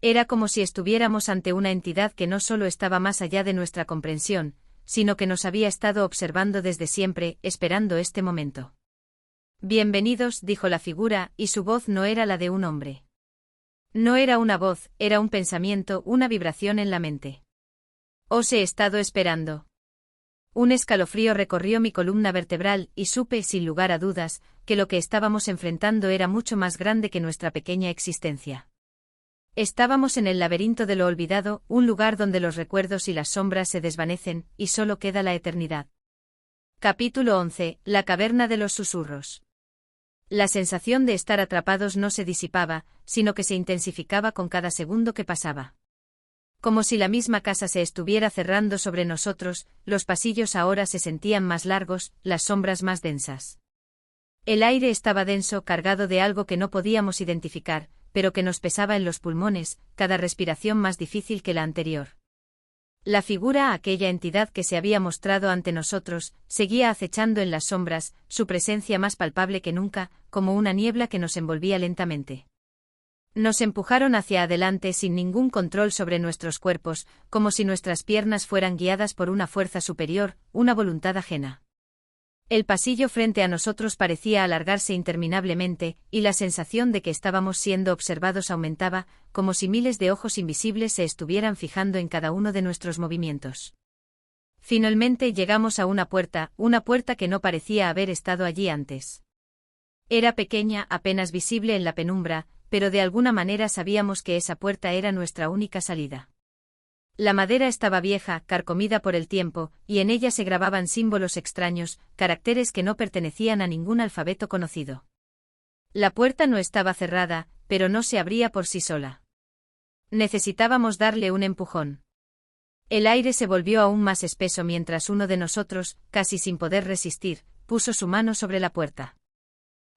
Era como si estuviéramos ante una entidad que no solo estaba más allá de nuestra comprensión, sino que nos había estado observando desde siempre, esperando este momento. Bienvenidos, dijo la figura, y su voz no era la de un hombre. No era una voz, era un pensamiento, una vibración en la mente. Os he estado esperando. Un escalofrío recorrió mi columna vertebral y supe, sin lugar a dudas, que lo que estábamos enfrentando era mucho más grande que nuestra pequeña existencia. Estábamos en el laberinto de lo olvidado, un lugar donde los recuerdos y las sombras se desvanecen, y solo queda la eternidad. Capítulo 11. La caverna de los susurros. La sensación de estar atrapados no se disipaba, sino que se intensificaba con cada segundo que pasaba. Como si la misma casa se estuviera cerrando sobre nosotros, los pasillos ahora se sentían más largos, las sombras más densas. El aire estaba denso, cargado de algo que no podíamos identificar, pero que nos pesaba en los pulmones, cada respiración más difícil que la anterior. La figura, aquella entidad que se había mostrado ante nosotros, seguía acechando en las sombras, su presencia más palpable que nunca, como una niebla que nos envolvía lentamente. Nos empujaron hacia adelante sin ningún control sobre nuestros cuerpos, como si nuestras piernas fueran guiadas por una fuerza superior, una voluntad ajena. El pasillo frente a nosotros parecía alargarse interminablemente, y la sensación de que estábamos siendo observados aumentaba, como si miles de ojos invisibles se estuvieran fijando en cada uno de nuestros movimientos. Finalmente llegamos a una puerta que no parecía haber estado allí antes. Era pequeña, apenas visible en la penumbra, pero de alguna manera sabíamos que esa puerta era nuestra única salida. La madera estaba vieja, carcomida por el tiempo, y en ella se grababan símbolos extraños, caracteres que no pertenecían a ningún alfabeto conocido. La puerta no estaba cerrada, pero no se abría por sí sola. Necesitábamos darle un empujón. El aire se volvió aún más espeso mientras uno de nosotros, casi sin poder resistir, puso su mano sobre la puerta.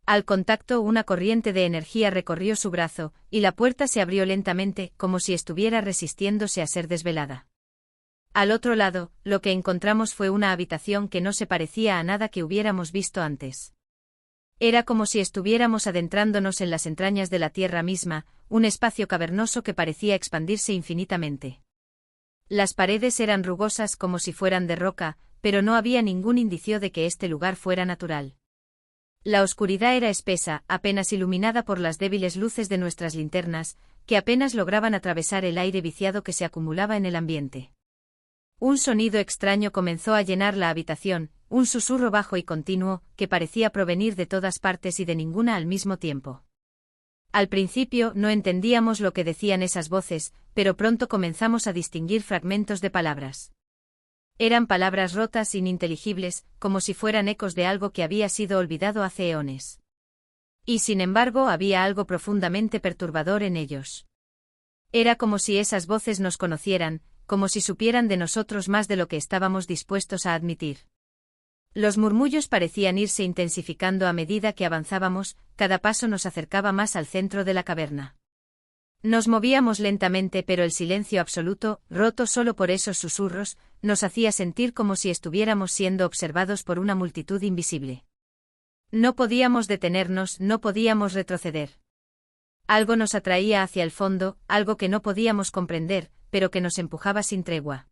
Al contacto, una corriente de energía recorrió su brazo, y la puerta se abrió lentamente, como si estuviera resistiéndose a ser desvelada. Al otro lado, lo que encontramos fue una habitación que no se parecía a nada que hubiéramos visto antes. Era como si estuviéramos adentrándonos en las entrañas de la tierra misma, un espacio cavernoso que parecía expandirse infinitamente. Las paredes eran rugosas como si fueran de roca, pero no había ningún indicio de que este lugar fuera natural. La oscuridad era espesa, apenas iluminada por las débiles luces de nuestras linternas, que apenas lograban atravesar el aire viciado que se acumulaba en el ambiente. Un sonido extraño comenzó a llenar la habitación, un susurro bajo y continuo, que parecía provenir de todas partes y de ninguna al mismo tiempo. Al principio no entendíamos lo que decían esas voces, pero pronto comenzamos a distinguir fragmentos de palabras. Eran palabras rotas, ininteligibles, como si fueran ecos de algo que había sido olvidado hace eones. Y sin embargo había algo profundamente perturbador en ellos. Era como si esas voces nos conocieran, como si supieran de nosotros más de lo que estábamos dispuestos a admitir. Los murmullos parecían irse intensificando a medida que avanzábamos, cada paso nos acercaba más al centro de la caverna. Nos movíamos lentamente, pero el silencio absoluto, roto solo por esos susurros, nos hacía sentir como si estuviéramos siendo observados por una multitud invisible. No podíamos detenernos, no podíamos retroceder. Algo nos atraía hacia el fondo, algo que no podíamos comprender, pero que nos empujaba sin tregua.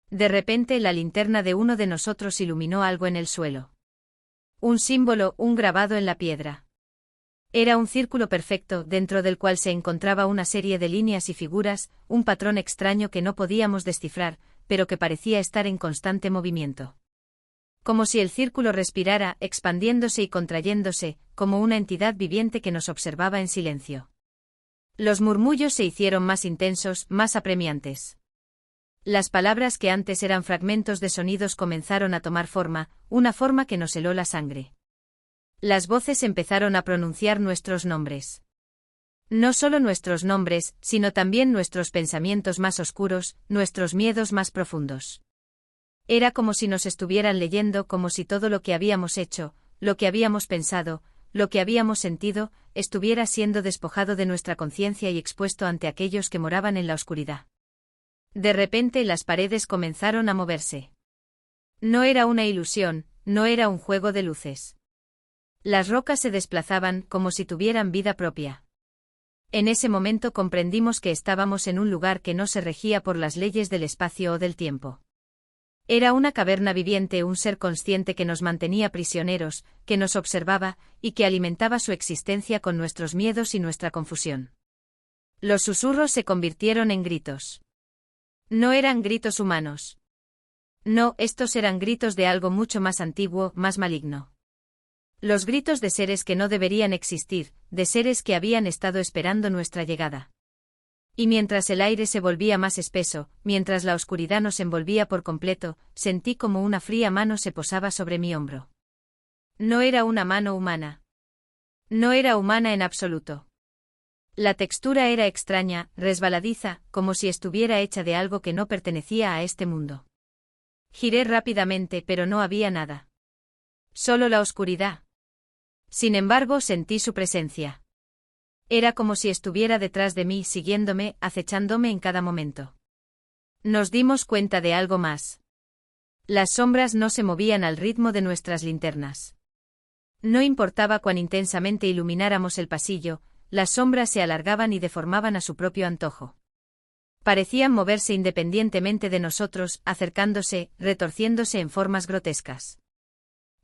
De repente la linterna de uno de nosotros iluminó algo en el suelo. Un símbolo, un grabado en la piedra. Era un círculo perfecto, dentro del cual se encontraba una serie de líneas y figuras, un patrón extraño que no podíamos descifrar, pero que parecía estar en constante movimiento. Como si el círculo respirara, expandiéndose y contrayéndose, como una entidad viviente que nos observaba en silencio. Los murmullos se hicieron más intensos, más apremiantes. Las palabras que antes eran fragmentos de sonidos comenzaron a tomar forma, una forma que nos heló la sangre. Las voces empezaron a pronunciar nuestros nombres. No solo nuestros nombres, sino también nuestros pensamientos más oscuros, nuestros miedos más profundos. Era como si nos estuvieran leyendo, como si todo lo que habíamos hecho, lo que habíamos pensado, lo que habíamos sentido, estuviera siendo despojado de nuestra conciencia y expuesto ante aquellos que moraban en la oscuridad. De repente las paredes comenzaron a moverse. No era una ilusión, no era un juego de luces. Las rocas se desplazaban como si tuvieran vida propia. En ese momento comprendimos que estábamos en un lugar que no se regía por las leyes del espacio o del tiempo. Era una caverna viviente, un ser consciente que nos mantenía prisioneros, que nos observaba, y que alimentaba su existencia con nuestros miedos y nuestra confusión. Los susurros se convirtieron en gritos. No eran gritos humanos. No, estos eran gritos de algo mucho más antiguo, más maligno. Los gritos de seres que no deberían existir, de seres que habían estado esperando nuestra llegada. Y mientras el aire se volvía más espeso, mientras la oscuridad nos envolvía por completo, sentí como una fría mano se posaba sobre mi hombro. No era una mano humana. No era humana en absoluto. La textura era extraña, resbaladiza, como si estuviera hecha de algo que no pertenecía a este mundo. Giré rápidamente, pero no había nada. Solo la oscuridad. Sin embargo, sentí su presencia. Era como si estuviera detrás de mí, siguiéndome, acechándome en cada momento. Nos dimos cuenta de algo más. Las sombras no se movían al ritmo de nuestras linternas. No importaba cuán intensamente ilumináramos el pasillo, las sombras se alargaban y deformaban a su propio antojo. Parecían moverse independientemente de nosotros, acercándose, retorciéndose en formas grotescas.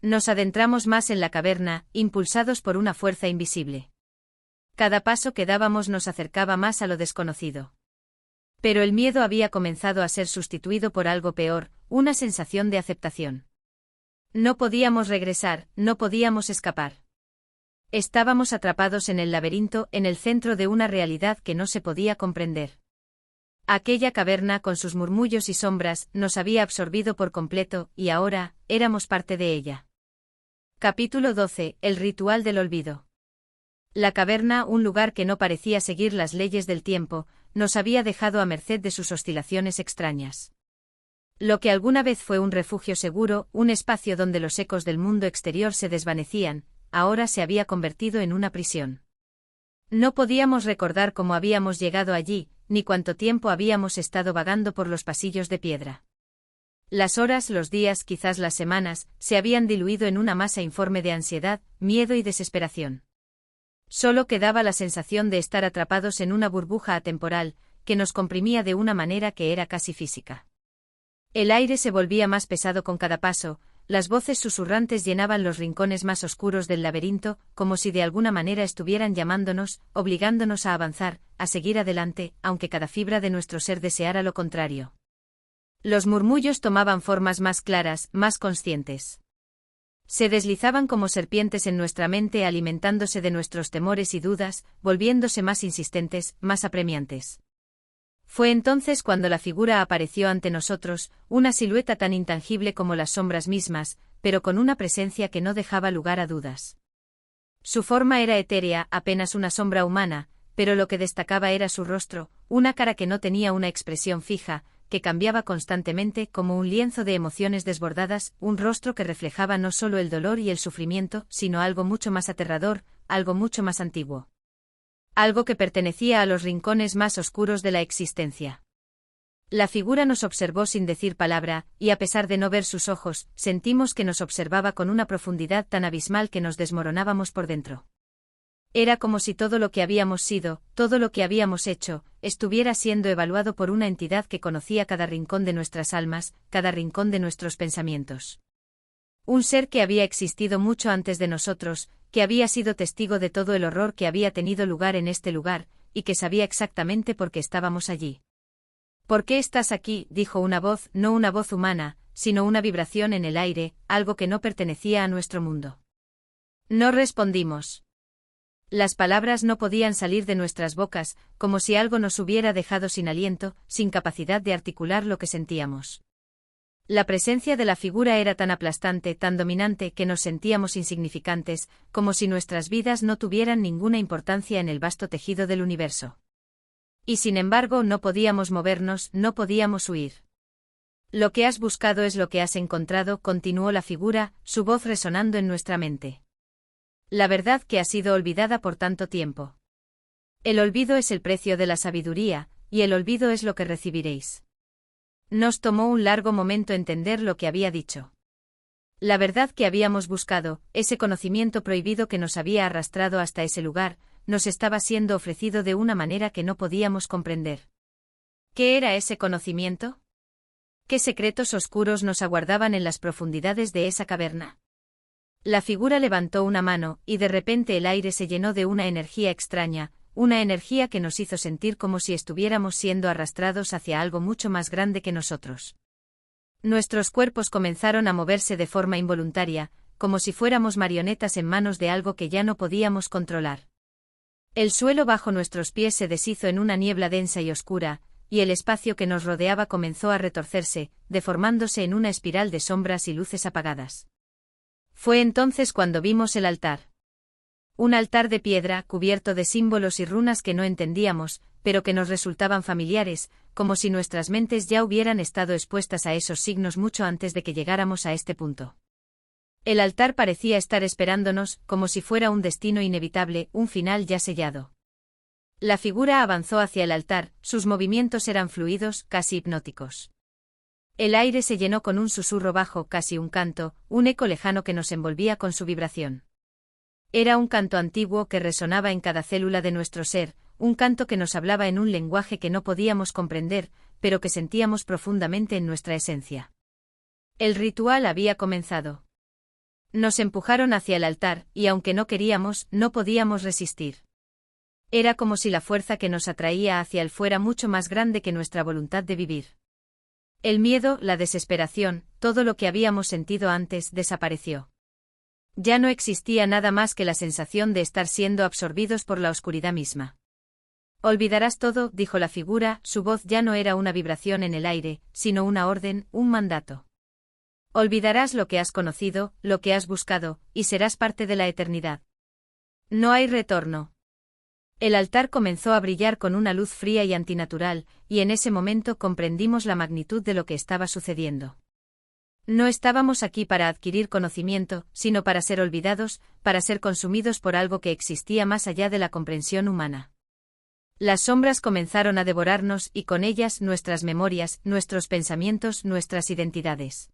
Nos adentramos más en la caverna, impulsados por una fuerza invisible. Cada paso que dábamos nos acercaba más a lo desconocido. Pero el miedo había comenzado a ser sustituido por algo peor, una sensación de aceptación. No podíamos regresar, no podíamos escapar. Estábamos atrapados en el laberinto, en el centro de una realidad que no se podía comprender. Aquella caverna, con sus murmullos y sombras, nos había absorbido por completo, y ahora, éramos parte de ella. Capítulo 12. El ritual del olvido. La caverna, un lugar que no parecía seguir las leyes del tiempo, nos había dejado a merced de sus oscilaciones extrañas. Lo que alguna vez fue un refugio seguro, un espacio donde los ecos del mundo exterior se desvanecían, ahora se había convertido en una prisión. No podíamos recordar cómo habíamos llegado allí, ni cuánto tiempo habíamos estado vagando por los pasillos de piedra. Las horas, los días, quizás las semanas, se habían diluido en una masa informe de ansiedad, miedo y desesperación. Solo quedaba la sensación de estar atrapados en una burbuja atemporal, que nos comprimía de una manera que era casi física. El aire se volvía más pesado con cada paso, las voces susurrantes llenaban los rincones más oscuros del laberinto, como si de alguna manera estuvieran llamándonos, obligándonos a avanzar, a seguir adelante, aunque cada fibra de nuestro ser deseara lo contrario. Los murmullos tomaban formas más claras, más conscientes. Se deslizaban como serpientes en nuestra mente, alimentándose de nuestros temores y dudas, volviéndose más insistentes, más apremiantes. Fue entonces cuando la figura apareció ante nosotros, una silueta tan intangible como las sombras mismas, pero con una presencia que no dejaba lugar a dudas. Su forma era etérea, apenas una sombra humana, pero lo que destacaba era su rostro, una cara que no tenía una expresión fija, que cambiaba constantemente como un lienzo de emociones desbordadas, un rostro que reflejaba no solo el dolor y el sufrimiento, sino algo mucho más aterrador, algo mucho más antiguo. Algo que pertenecía a los rincones más oscuros de la existencia. La figura nos observó sin decir palabra, y a pesar de no ver sus ojos, sentimos que nos observaba con una profundidad tan abismal que nos desmoronábamos por dentro. Era como si todo lo que habíamos sido, todo lo que habíamos hecho, estuviera siendo evaluado por una entidad que conocía cada rincón de nuestras almas, cada rincón de nuestros pensamientos. Un ser que había existido mucho antes de nosotros, que había sido testigo de todo el horror que había tenido lugar en este lugar, y que sabía exactamente por qué estábamos allí. ¿Por qué estás aquí?, dijo una voz, no una voz humana, sino una vibración en el aire, algo que no pertenecía a nuestro mundo. No respondimos. Las palabras no podían salir de nuestras bocas, como si algo nos hubiera dejado sin aliento, sin capacidad de articular lo que sentíamos. La presencia de la figura era tan aplastante, tan dominante, que nos sentíamos insignificantes, como si nuestras vidas no tuvieran ninguna importancia en el vasto tejido del universo. Y sin embargo no podíamos movernos, no podíamos huir. Lo que has buscado es lo que has encontrado, continuó la figura, su voz resonando en nuestra mente. La verdad que ha sido olvidada por tanto tiempo. El olvido es el precio de la sabiduría, y el olvido es lo que recibiréis. Nos tomó un largo momento entender lo que había dicho. La verdad que habíamos buscado, ese conocimiento prohibido que nos había arrastrado hasta ese lugar, nos estaba siendo ofrecido de una manera que no podíamos comprender. ¿Qué era ese conocimiento? ¿Qué secretos oscuros nos aguardaban en las profundidades de esa caverna? La figura levantó una mano, y de repente el aire se llenó de una energía extraña, una energía que nos hizo sentir como si estuviéramos siendo arrastrados hacia algo mucho más grande que nosotros. Nuestros cuerpos comenzaron a moverse de forma involuntaria, como si fuéramos marionetas en manos de algo que ya no podíamos controlar. El suelo bajo nuestros pies se deshizo en una niebla densa y oscura, y el espacio que nos rodeaba comenzó a retorcerse, deformándose en una espiral de sombras y luces apagadas. Fue entonces cuando vimos el altar. Un altar de piedra, cubierto de símbolos y runas que no entendíamos, pero que nos resultaban familiares, como si nuestras mentes ya hubieran estado expuestas a esos signos mucho antes de que llegáramos a este punto. El altar parecía estar esperándonos, como si fuera un destino inevitable, un final ya sellado. La figura avanzó hacia el altar, sus movimientos eran fluidos, casi hipnóticos. El aire se llenó con un susurro bajo, casi un canto, un eco lejano que nos envolvía con su vibración. Era un canto antiguo que resonaba en cada célula de nuestro ser, un canto que nos hablaba en un lenguaje que no podíamos comprender, pero que sentíamos profundamente en nuestra esencia. El ritual había comenzado. Nos empujaron hacia el altar, y aunque no queríamos, no podíamos resistir. Era como si la fuerza que nos atraía hacia él fuera mucho más grande que nuestra voluntad de vivir. El miedo, la desesperación, todo lo que habíamos sentido antes, desapareció. Ya no existía nada más que la sensación de estar siendo absorbidos por la oscuridad misma. Olvidarás todo, dijo la figura, su voz ya no era una vibración en el aire, sino una orden, un mandato. Olvidarás lo que has conocido, lo que has buscado, y serás parte de la eternidad. No hay retorno. El altar comenzó a brillar con una luz fría y antinatural, y en ese momento comprendimos la magnitud de lo que estaba sucediendo. No estábamos aquí para adquirir conocimiento, sino para ser olvidados, para ser consumidos por algo que existía más allá de la comprensión humana. Las sombras comenzaron a devorarnos y con ellas nuestras memorias, nuestros pensamientos, nuestras identidades.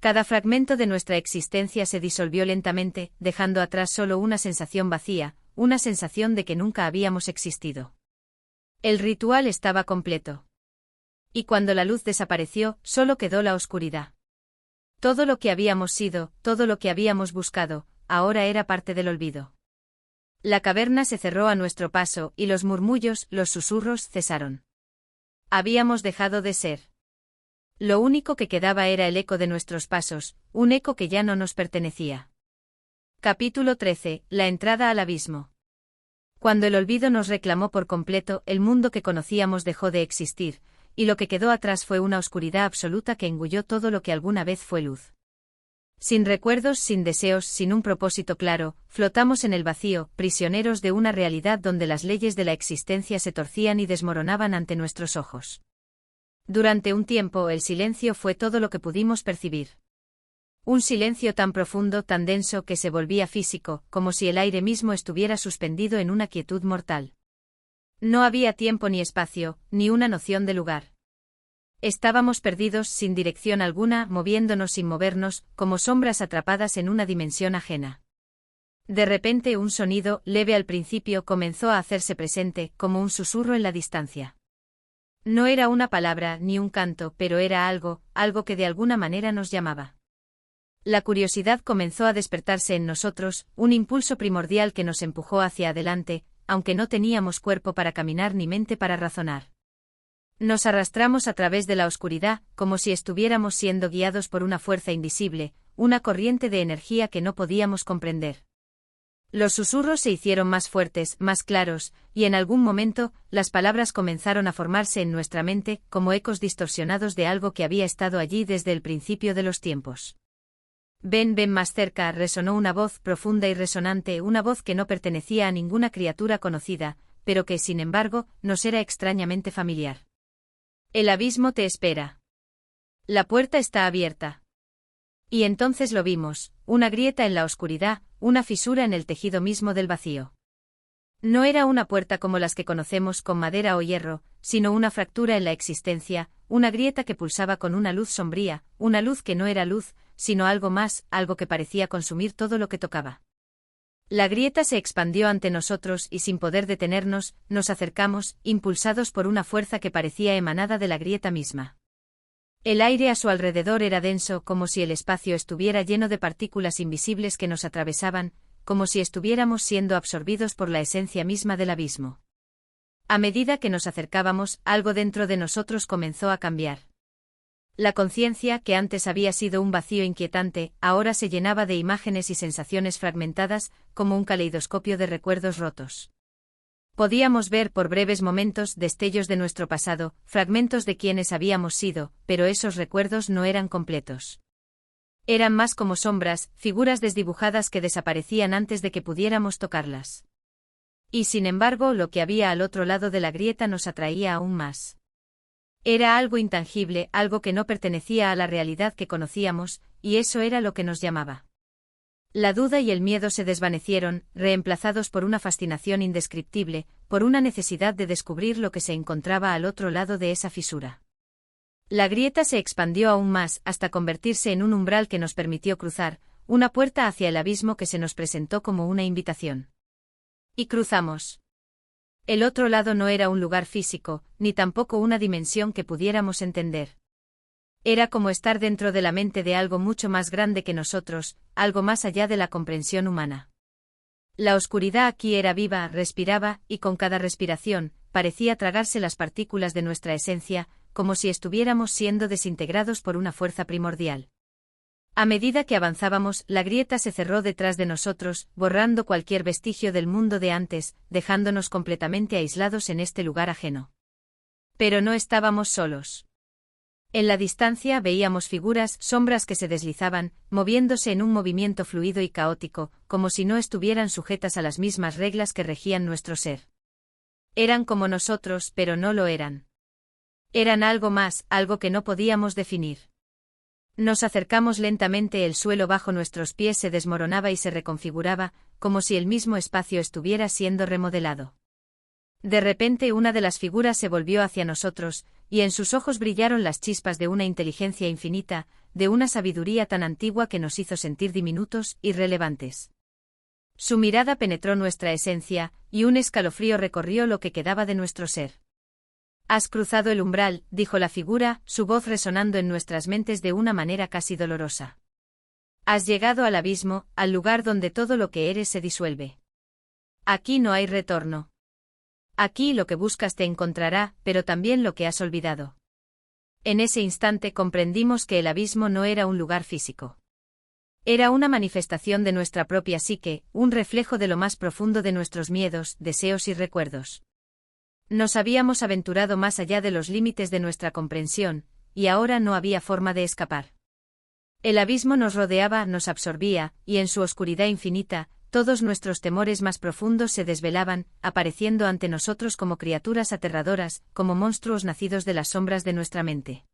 Cada fragmento de nuestra existencia se disolvió lentamente, dejando atrás solo una sensación vacía, una sensación de que nunca habíamos existido. El ritual estaba completo. Y cuando la luz desapareció, solo quedó la oscuridad. Todo lo que habíamos sido, todo lo que habíamos buscado, ahora era parte del olvido. La caverna se cerró a nuestro paso, y los murmullos, los susurros cesaron. Habíamos dejado de ser. Lo único que quedaba era el eco de nuestros pasos, un eco que ya no nos pertenecía. Capítulo 13. La entrada al abismo. Cuando el olvido nos reclamó por completo, el mundo que conocíamos dejó de existir, y lo que quedó atrás fue una oscuridad absoluta que engulló todo lo que alguna vez fue luz. Sin recuerdos, sin deseos, sin un propósito claro, flotamos en el vacío, prisioneros de una realidad donde las leyes de la existencia se torcían y desmoronaban ante nuestros ojos. Durante un tiempo el silencio fue todo lo que pudimos percibir. Un silencio tan profundo, tan denso que se volvía físico, como si el aire mismo estuviera suspendido en una quietud mortal. No había tiempo ni espacio, ni una noción de lugar. Estábamos perdidos, sin dirección alguna, moviéndonos sin movernos, como sombras atrapadas en una dimensión ajena. De repente un sonido, leve al principio, comenzó a hacerse presente, como un susurro en la distancia. No era una palabra ni un canto, pero era algo que de alguna manera nos llamaba. La curiosidad comenzó a despertarse en nosotros, un impulso primordial que nos empujó hacia adelante, aunque no teníamos cuerpo para caminar ni mente para razonar. Nos arrastramos a través de la oscuridad, como si estuviéramos siendo guiados por una fuerza invisible, una corriente de energía que no podíamos comprender. Los susurros se hicieron más fuertes, más claros, y en algún momento, las palabras comenzaron a formarse en nuestra mente, como ecos distorsionados de algo que había estado allí desde el principio de los tiempos. Ven, ven más cerca, resonó una voz profunda y resonante, una voz que no pertenecía a ninguna criatura conocida, pero que, sin embargo, nos era extrañamente familiar. El abismo te espera. La puerta está abierta. Y entonces lo vimos, una grieta en la oscuridad, una fisura en el tejido mismo del vacío. No era una puerta como las que conocemos con madera o hierro, sino una fractura en la existencia, una grieta que pulsaba con una luz sombría, una luz que no era luz, sino algo más, algo que parecía consumir todo lo que tocaba. La grieta se expandió ante nosotros y sin poder detenernos, nos acercamos, impulsados por una fuerza que parecía emanada de la grieta misma. El aire a su alrededor era denso, como si el espacio estuviera lleno de partículas invisibles que nos atravesaban, como si estuviéramos siendo absorbidos por la esencia misma del abismo. A medida que nos acercábamos, algo dentro de nosotros comenzó a cambiar. La conciencia, que antes había sido un vacío inquietante, ahora se llenaba de imágenes y sensaciones fragmentadas, como un caleidoscopio de recuerdos rotos. Podíamos ver por breves momentos destellos de nuestro pasado, fragmentos de quienes habíamos sido, pero esos recuerdos no eran completos. Eran más como sombras, figuras desdibujadas que desaparecían antes de que pudiéramos tocarlas. Y sin embargo, lo que había al otro lado de la grieta nos atraía aún más. Era algo intangible, algo que no pertenecía a la realidad que conocíamos, y eso era lo que nos llamaba. La duda y el miedo se desvanecieron, reemplazados por una fascinación indescriptible, por una necesidad de descubrir lo que se encontraba al otro lado de esa fisura. La grieta se expandió aún más, hasta convertirse en un umbral que nos permitió cruzar, una puerta hacia el abismo que se nos presentó como una invitación. Y cruzamos. El otro lado no era un lugar físico, ni tampoco una dimensión que pudiéramos entender. Era como estar dentro de la mente de algo mucho más grande que nosotros, algo más allá de la comprensión humana. La oscuridad aquí era viva, respiraba, y con cada respiración, parecía tragarse las partículas de nuestra esencia, como si estuviéramos siendo desintegrados por una fuerza primordial. A medida que avanzábamos, la grieta se cerró detrás de nosotros, borrando cualquier vestigio del mundo de antes, dejándonos completamente aislados en este lugar ajeno. Pero no estábamos solos. En la distancia veíamos figuras, sombras que se deslizaban, moviéndose en un movimiento fluido y caótico, como si no estuvieran sujetas a las mismas reglas que regían nuestro ser. Eran como nosotros, pero no lo eran. Eran algo más, algo que no podíamos definir. Nos acercamos lentamente, el suelo bajo nuestros pies se desmoronaba y se reconfiguraba, como si el mismo espacio estuviera siendo remodelado. De repente una de las figuras se volvió hacia nosotros, y en sus ojos brillaron las chispas de una inteligencia infinita, de una sabiduría tan antigua que nos hizo sentir diminutos, irrelevantes. Su mirada penetró nuestra esencia, y un escalofrío recorrió lo que quedaba de nuestro ser. «Has cruzado el umbral», dijo la figura, su voz resonando en nuestras mentes de una manera casi dolorosa. «Has llegado al abismo, al lugar donde todo lo que eres se disuelve. Aquí no hay retorno. Aquí lo que buscas te encontrará, pero también lo que has olvidado». En ese instante comprendimos que el abismo no era un lugar físico. Era una manifestación de nuestra propia psique, un reflejo de lo más profundo de nuestros miedos, deseos y recuerdos. Nos habíamos aventurado más allá de los límites de nuestra comprensión, y ahora no había forma de escapar. El abismo nos rodeaba, nos absorbía, y en su oscuridad infinita, todos nuestros temores más profundos se desvelaban, apareciendo ante nosotros como criaturas aterradoras, como monstruos nacidos de las sombras de nuestra mente.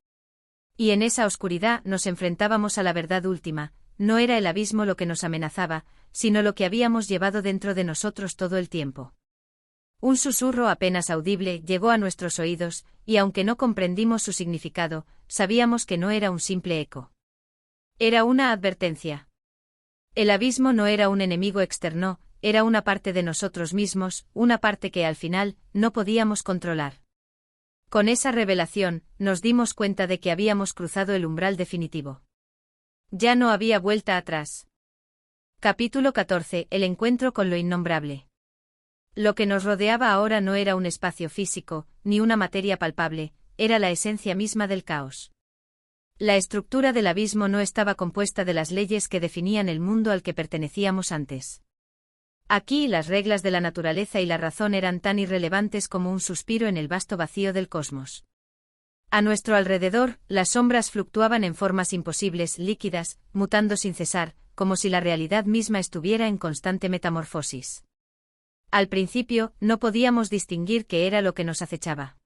Y en esa oscuridad nos enfrentábamos a la verdad última, no era el abismo lo que nos amenazaba, sino lo que habíamos llevado dentro de nosotros todo el tiempo. Un susurro apenas audible llegó a nuestros oídos, y aunque no comprendimos su significado, sabíamos que no era un simple eco. Era una advertencia. El abismo no era un enemigo externo, era una parte de nosotros mismos, una parte que al final no podíamos controlar. Con esa revelación, nos dimos cuenta de que habíamos cruzado el umbral definitivo. Ya no había vuelta atrás. Capítulo 14. El encuentro con lo innombrable. Lo que nos rodeaba ahora no era un espacio físico, ni una materia palpable, era la esencia misma del caos. La estructura del abismo no estaba compuesta de las leyes que definían el mundo al que pertenecíamos antes. Aquí las reglas de la naturaleza y la razón eran tan irrelevantes como un suspiro en el vasto vacío del cosmos. A nuestro alrededor, las sombras fluctuaban en formas imposibles, líquidas, mutando sin cesar, como si la realidad misma estuviera en constante metamorfosis. Al principio, no podíamos distinguir qué era lo que nos acechaba.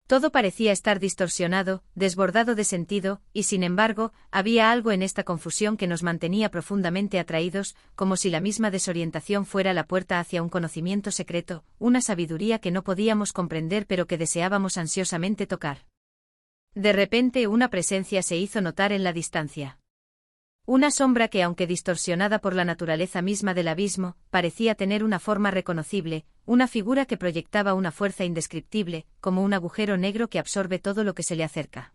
Todo parecía estar distorsionado, desbordado de sentido, y sin embargo, había algo en esta confusión que nos mantenía profundamente atraídos, como si la misma desorientación fuera la puerta hacia un conocimiento secreto, una sabiduría que no podíamos comprender pero que deseábamos ansiosamente tocar. De repente una presencia se hizo notar en la distancia. Una sombra que, aunque distorsionada por la naturaleza misma del abismo, parecía tener una forma reconocible, una figura que proyectaba una fuerza indescriptible, como un agujero negro que absorbe todo lo que se le acerca.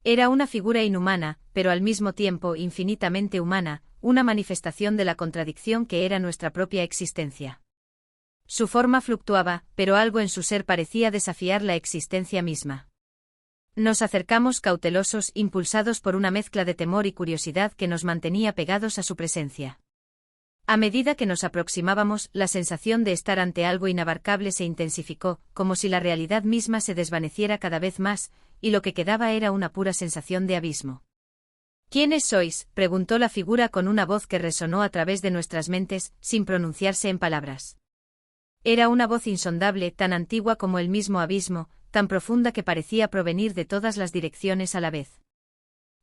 Era una figura inhumana, pero al mismo tiempo infinitamente humana, una manifestación de la contradicción que era nuestra propia existencia. Su forma fluctuaba, pero algo en su ser parecía desafiar la existencia misma. Nos acercamos cautelosos, impulsados por una mezcla de temor y curiosidad que nos mantenía pegados a su presencia. A medida que nos aproximábamos, la sensación de estar ante algo inabarcable se intensificó, como si la realidad misma se desvaneciera cada vez más, y lo que quedaba era una pura sensación de abismo. ¿Quiénes sois?, preguntó la figura con una voz que resonó a través de nuestras mentes, sin pronunciarse en palabras. Era una voz insondable, tan antigua como el mismo abismo, tan profunda que parecía provenir de todas las direcciones a la vez.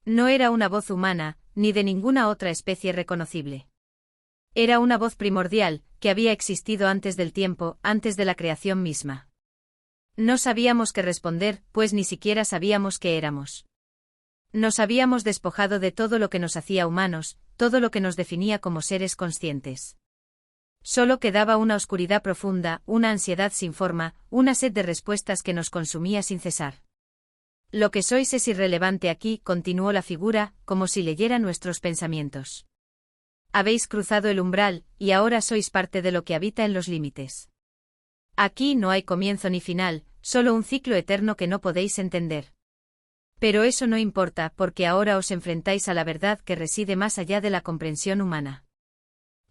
No era una voz humana, ni de ninguna otra especie reconocible. Era una voz primordial, que había existido antes del tiempo, antes de la creación misma. No sabíamos qué responder, pues ni siquiera sabíamos qué éramos. Nos habíamos despojado de todo lo que nos hacía humanos, todo lo que nos definía como seres conscientes. Solo quedaba una oscuridad profunda, una ansiedad sin forma, una sed de respuestas que nos consumía sin cesar. Lo que sois es irrelevante aquí, continuó la figura, como si leyera nuestros pensamientos. Habéis cruzado el umbral, y ahora sois parte de lo que habita en los límites. Aquí no hay comienzo ni final, solo un ciclo eterno que no podéis entender. Pero eso no importa, porque ahora os enfrentáis a la verdad que reside más allá de la comprensión humana.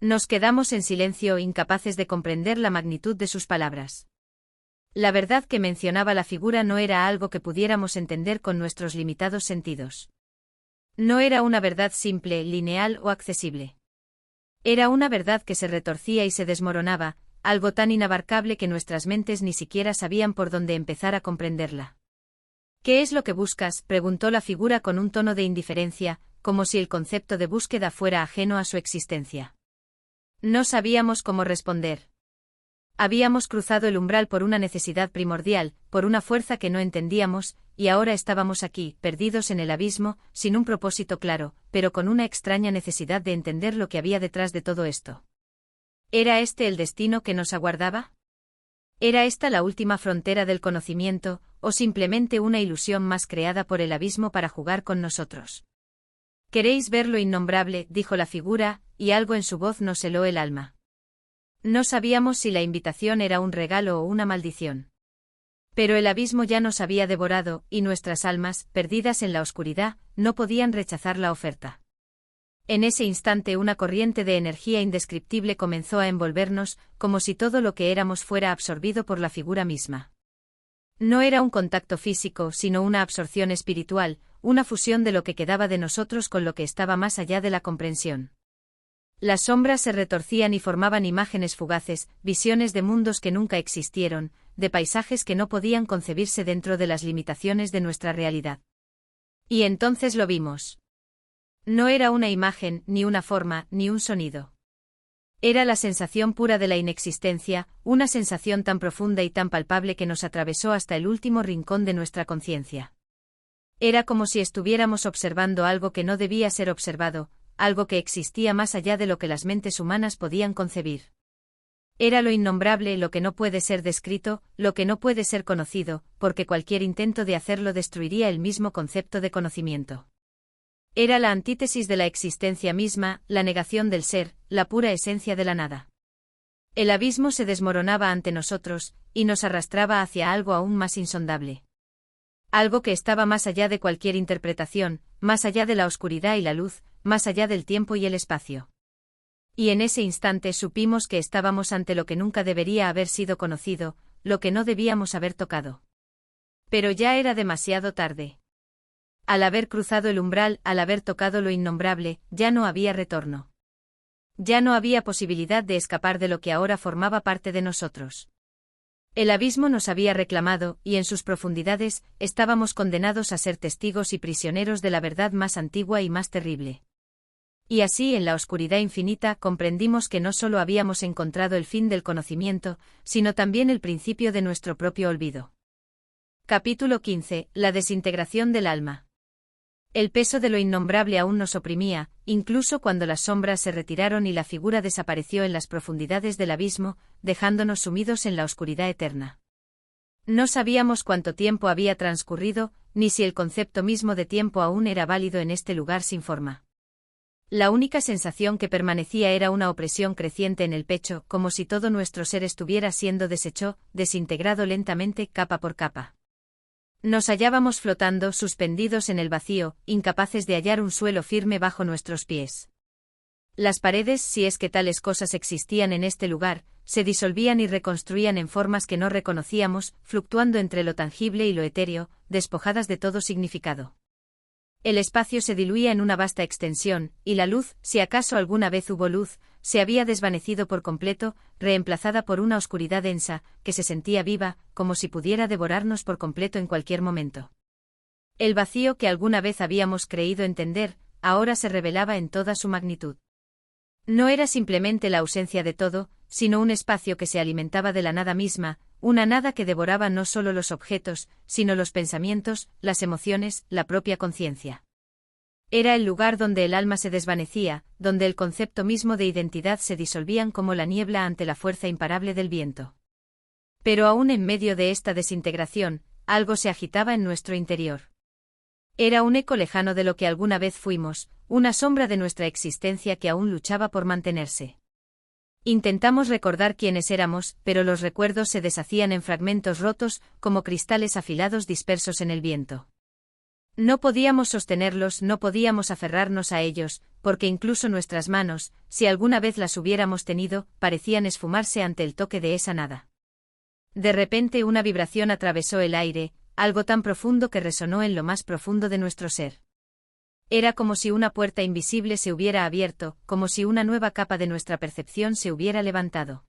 Nos quedamos en silencio, incapaces de comprender la magnitud de sus palabras. La verdad que mencionaba la figura no era algo que pudiéramos entender con nuestros limitados sentidos. No era una verdad simple, lineal o accesible. Era una verdad que se retorcía y se desmoronaba, algo tan inabarcable que nuestras mentes ni siquiera sabían por dónde empezar a comprenderla. ¿Qué es lo que buscas?, preguntó la figura con un tono de indiferencia, como si el concepto de búsqueda fuera ajeno a su existencia. No sabíamos cómo responder. Habíamos cruzado el umbral por una necesidad primordial, por una fuerza que no entendíamos, y ahora estábamos aquí, perdidos en el abismo, sin un propósito claro, pero con una extraña necesidad de entender lo que había detrás de todo esto. ¿Era este el destino que nos aguardaba? ¿Era esta la última frontera del conocimiento, o simplemente una ilusión más creada por el abismo para jugar con nosotros? «¿Queréis ver lo innombrable?», dijo la figura, y algo en su voz nos heló el alma. No sabíamos si la invitación era un regalo o una maldición. Pero el abismo ya nos había devorado, y nuestras almas, perdidas en la oscuridad, no podían rechazar la oferta. En ese instante una corriente de energía indescriptible comenzó a envolvernos, como si todo lo que éramos fuera absorbido por la figura misma. No era un contacto físico, sino una absorción espiritual, una fusión de lo que quedaba de nosotros con lo que estaba más allá de la comprensión. Las sombras se retorcían y formaban imágenes fugaces, visiones de mundos que nunca existieron, de paisajes que no podían concebirse dentro de las limitaciones de nuestra realidad. Y entonces lo vimos. No era una imagen, ni una forma, ni un sonido. Era la sensación pura de la inexistencia, una sensación tan profunda y tan palpable que nos atravesó hasta el último rincón de nuestra conciencia. Era como si estuviéramos observando algo que no debía ser observado, algo que existía más allá de lo que las mentes humanas podían concebir. Era lo innombrable, lo que no puede ser descrito, lo que no puede ser conocido, porque cualquier intento de hacerlo destruiría el mismo concepto de conocimiento. Era la antítesis de la existencia misma, la negación del ser, la pura esencia de la nada. El abismo se desmoronaba ante nosotros, y nos arrastraba hacia algo aún más insondable. Algo que estaba más allá de cualquier interpretación, más allá de la oscuridad y la luz, más allá del tiempo y el espacio. Y en ese instante supimos que estábamos ante lo que nunca debería haber sido conocido, lo que no debíamos haber tocado. Pero ya era demasiado tarde. Al haber cruzado el umbral, al haber tocado lo innombrable, ya no había retorno. Ya no había posibilidad de escapar de lo que ahora formaba parte de nosotros. El abismo nos había reclamado, y en sus profundidades, estábamos condenados a ser testigos y prisioneros de la verdad más antigua y más terrible. Y así, en la oscuridad infinita, comprendimos que no solo habíamos encontrado el fin del conocimiento, sino también el principio de nuestro propio olvido. Capítulo 15. La desintegración del alma. El peso de lo innombrable aún nos oprimía, incluso cuando las sombras se retiraron y la figura desapareció en las profundidades del abismo, dejándonos sumidos en la oscuridad eterna. No sabíamos cuánto tiempo había transcurrido, ni si el concepto mismo de tiempo aún era válido en este lugar sin forma. La única sensación que permanecía era una opresión creciente en el pecho, como si todo nuestro ser estuviera siendo deshecho, desintegrado lentamente, capa por capa. Nos hallábamos flotando, suspendidos en el vacío, incapaces de hallar un suelo firme bajo nuestros pies. Las paredes, si es que tales cosas existían en este lugar, se disolvían y reconstruían en formas que no reconocíamos, fluctuando entre lo tangible y lo etéreo, despojadas de todo significado. El espacio se diluía en una vasta extensión, y la luz, si acaso alguna vez hubo luz, se había desvanecido por completo, reemplazada por una oscuridad densa, que se sentía viva, como si pudiera devorarnos por completo en cualquier momento. El vacío que alguna vez habíamos creído entender, ahora se revelaba en toda su magnitud. No era simplemente la ausencia de todo, sino un espacio que se alimentaba de la nada misma, una nada que devoraba no solo los objetos, sino los pensamientos, las emociones, la propia conciencia. Era el lugar donde el alma se desvanecía, donde el concepto mismo de identidad se disolvían como la niebla ante la fuerza imparable del viento. Pero aún en medio de esta desintegración, algo se agitaba en nuestro interior. Era un eco lejano de lo que alguna vez fuimos, una sombra de nuestra existencia que aún luchaba por mantenerse. Intentamos recordar quiénes éramos, pero los recuerdos se deshacían en fragmentos rotos, como cristales afilados dispersos en el viento. No podíamos sostenerlos, no podíamos aferrarnos a ellos, porque incluso nuestras manos, si alguna vez las hubiéramos tenido, parecían esfumarse ante el toque de esa nada. De repente una vibración atravesó el aire, algo tan profundo que resonó en lo más profundo de nuestro ser. Era como si una puerta invisible se hubiera abierto, como si una nueva capa de nuestra percepción se hubiera levantado.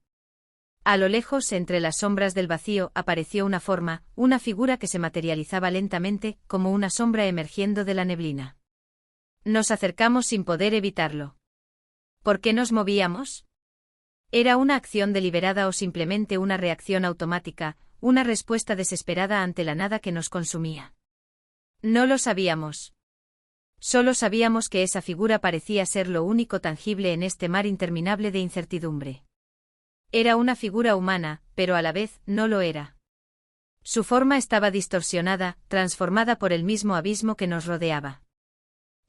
A lo lejos, entre las sombras del vacío, apareció una forma, una figura que se materializaba lentamente, como una sombra emergiendo de la neblina. Nos acercamos sin poder evitarlo. ¿Por qué nos movíamos? ¿Era una acción deliberada o simplemente una reacción automática, una respuesta desesperada ante la nada que nos consumía? No lo sabíamos. Solo sabíamos que esa figura parecía ser lo único tangible en este mar interminable de incertidumbre. Era una figura humana, pero a la vez, no lo era. Su forma estaba distorsionada, transformada por el mismo abismo que nos rodeaba.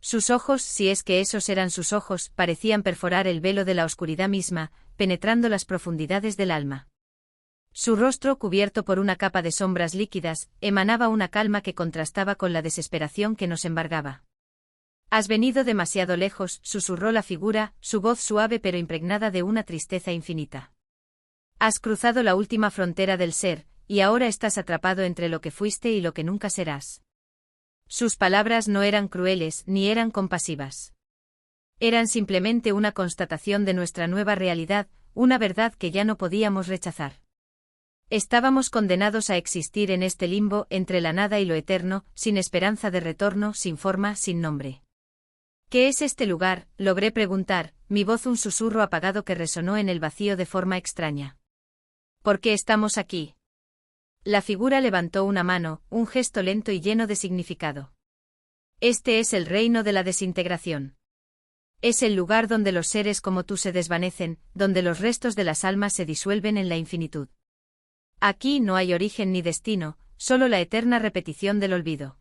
Sus ojos, si es que esos eran sus ojos, parecían perforar el velo de la oscuridad misma, penetrando las profundidades del alma. Su rostro, cubierto por una capa de sombras líquidas, emanaba una calma que contrastaba con la desesperación que nos embargaba. «Has venido demasiado lejos», susurró la figura, su voz suave pero impregnada de una tristeza infinita. «Has cruzado la última frontera del ser, y ahora estás atrapado entre lo que fuiste y lo que nunca serás». Sus palabras no eran crueles ni eran compasivas. Eran simplemente una constatación de nuestra nueva realidad, una verdad que ya no podíamos rechazar. Estábamos condenados a existir en este limbo entre la nada y lo eterno, sin esperanza de retorno, sin forma, sin nombre. «¿Qué es este lugar?», logré preguntar, mi voz un susurro apagado que resonó en el vacío de forma extraña. «¿Por qué estamos aquí?». La figura levantó una mano, un gesto lento y lleno de significado. «Este es el reino de la desintegración». Es el lugar donde los seres como tú se desvanecen, donde los restos de las almas se disuelven en la infinitud. Aquí no hay origen ni destino, solo la eterna repetición del olvido.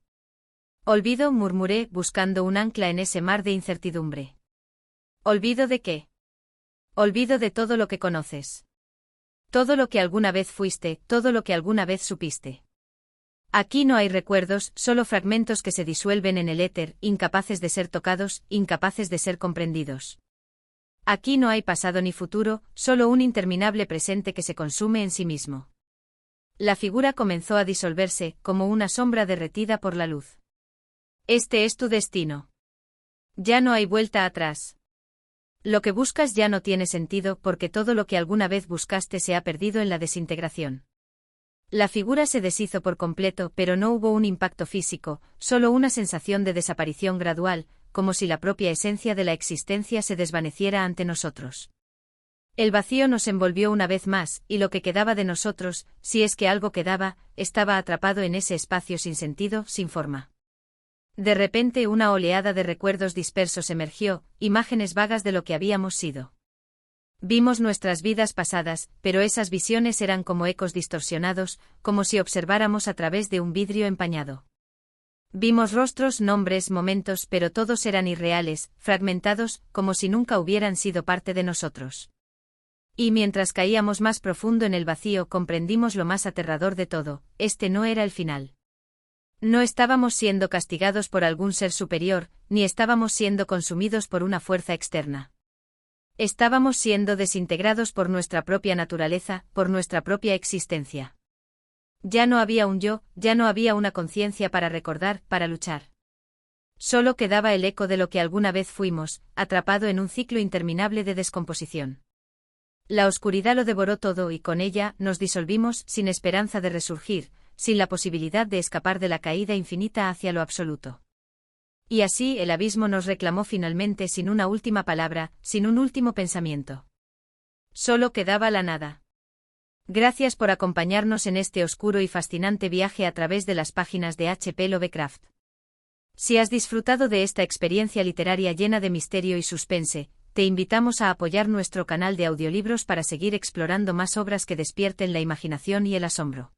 Olvido, murmuré, buscando un ancla en ese mar de incertidumbre. ¿Olvido de qué? Olvido de todo lo que conoces. Todo lo que alguna vez fuiste, todo lo que alguna vez supiste. Aquí no hay recuerdos, solo fragmentos que se disuelven en el éter, incapaces de ser tocados, incapaces de ser comprendidos. Aquí no hay pasado ni futuro, solo un interminable presente que se consume en sí mismo. La figura comenzó a disolverse, como una sombra derretida por la luz. Este es tu destino. Ya no hay vuelta atrás. Lo que buscas ya no tiene sentido porque todo lo que alguna vez buscaste se ha perdido en la desintegración. La figura se deshizo por completo, pero no hubo un impacto físico, solo una sensación de desaparición gradual, como si la propia esencia de la existencia se desvaneciera ante nosotros. El vacío nos envolvió una vez más, y lo que quedaba de nosotros, si es que algo quedaba, estaba atrapado en ese espacio sin sentido, sin forma. De repente una oleada de recuerdos dispersos emergió, imágenes vagas de lo que habíamos sido. Vimos nuestras vidas pasadas, pero esas visiones eran como ecos distorsionados, como si observáramos a través de un vidrio empañado. Vimos rostros, nombres, momentos, pero todos eran irreales, fragmentados, como si nunca hubieran sido parte de nosotros. Y mientras caíamos más profundo en el vacío comprendimos lo más aterrador de todo, este no era el final. No estábamos siendo castigados por algún ser superior, ni estábamos siendo consumidos por una fuerza externa. Estábamos siendo desintegrados por nuestra propia naturaleza, por nuestra propia existencia. Ya no había un yo, ya no había una conciencia para recordar, para luchar. Solo quedaba el eco de lo que alguna vez fuimos, atrapado en un ciclo interminable de descomposición. La oscuridad lo devoró todo y con ella nos disolvimos sin esperanza de resurgir, sin la posibilidad de escapar de la caída infinita hacia lo absoluto. Y así el abismo nos reclamó finalmente sin una última palabra, sin un último pensamiento. Solo quedaba la nada. Gracias por acompañarnos en este oscuro y fascinante viaje a través de las páginas de H.P. Lovecraft. Si has disfrutado de esta experiencia literaria llena de misterio y suspense, te invitamos a apoyar nuestro canal de audiolibros para seguir explorando más obras que despierten la imaginación y el asombro.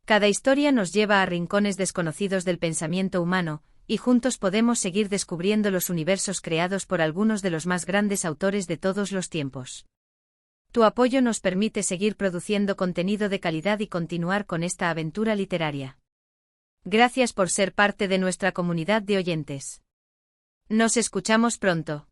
Cada historia nos lleva a rincones desconocidos del pensamiento humano, y juntos podemos seguir descubriendo los universos creados por algunos de los más grandes autores de todos los tiempos. Tu apoyo nos permite seguir produciendo contenido de calidad y continuar con esta aventura literaria. Gracias por ser parte de nuestra comunidad de oyentes. Nos escuchamos pronto.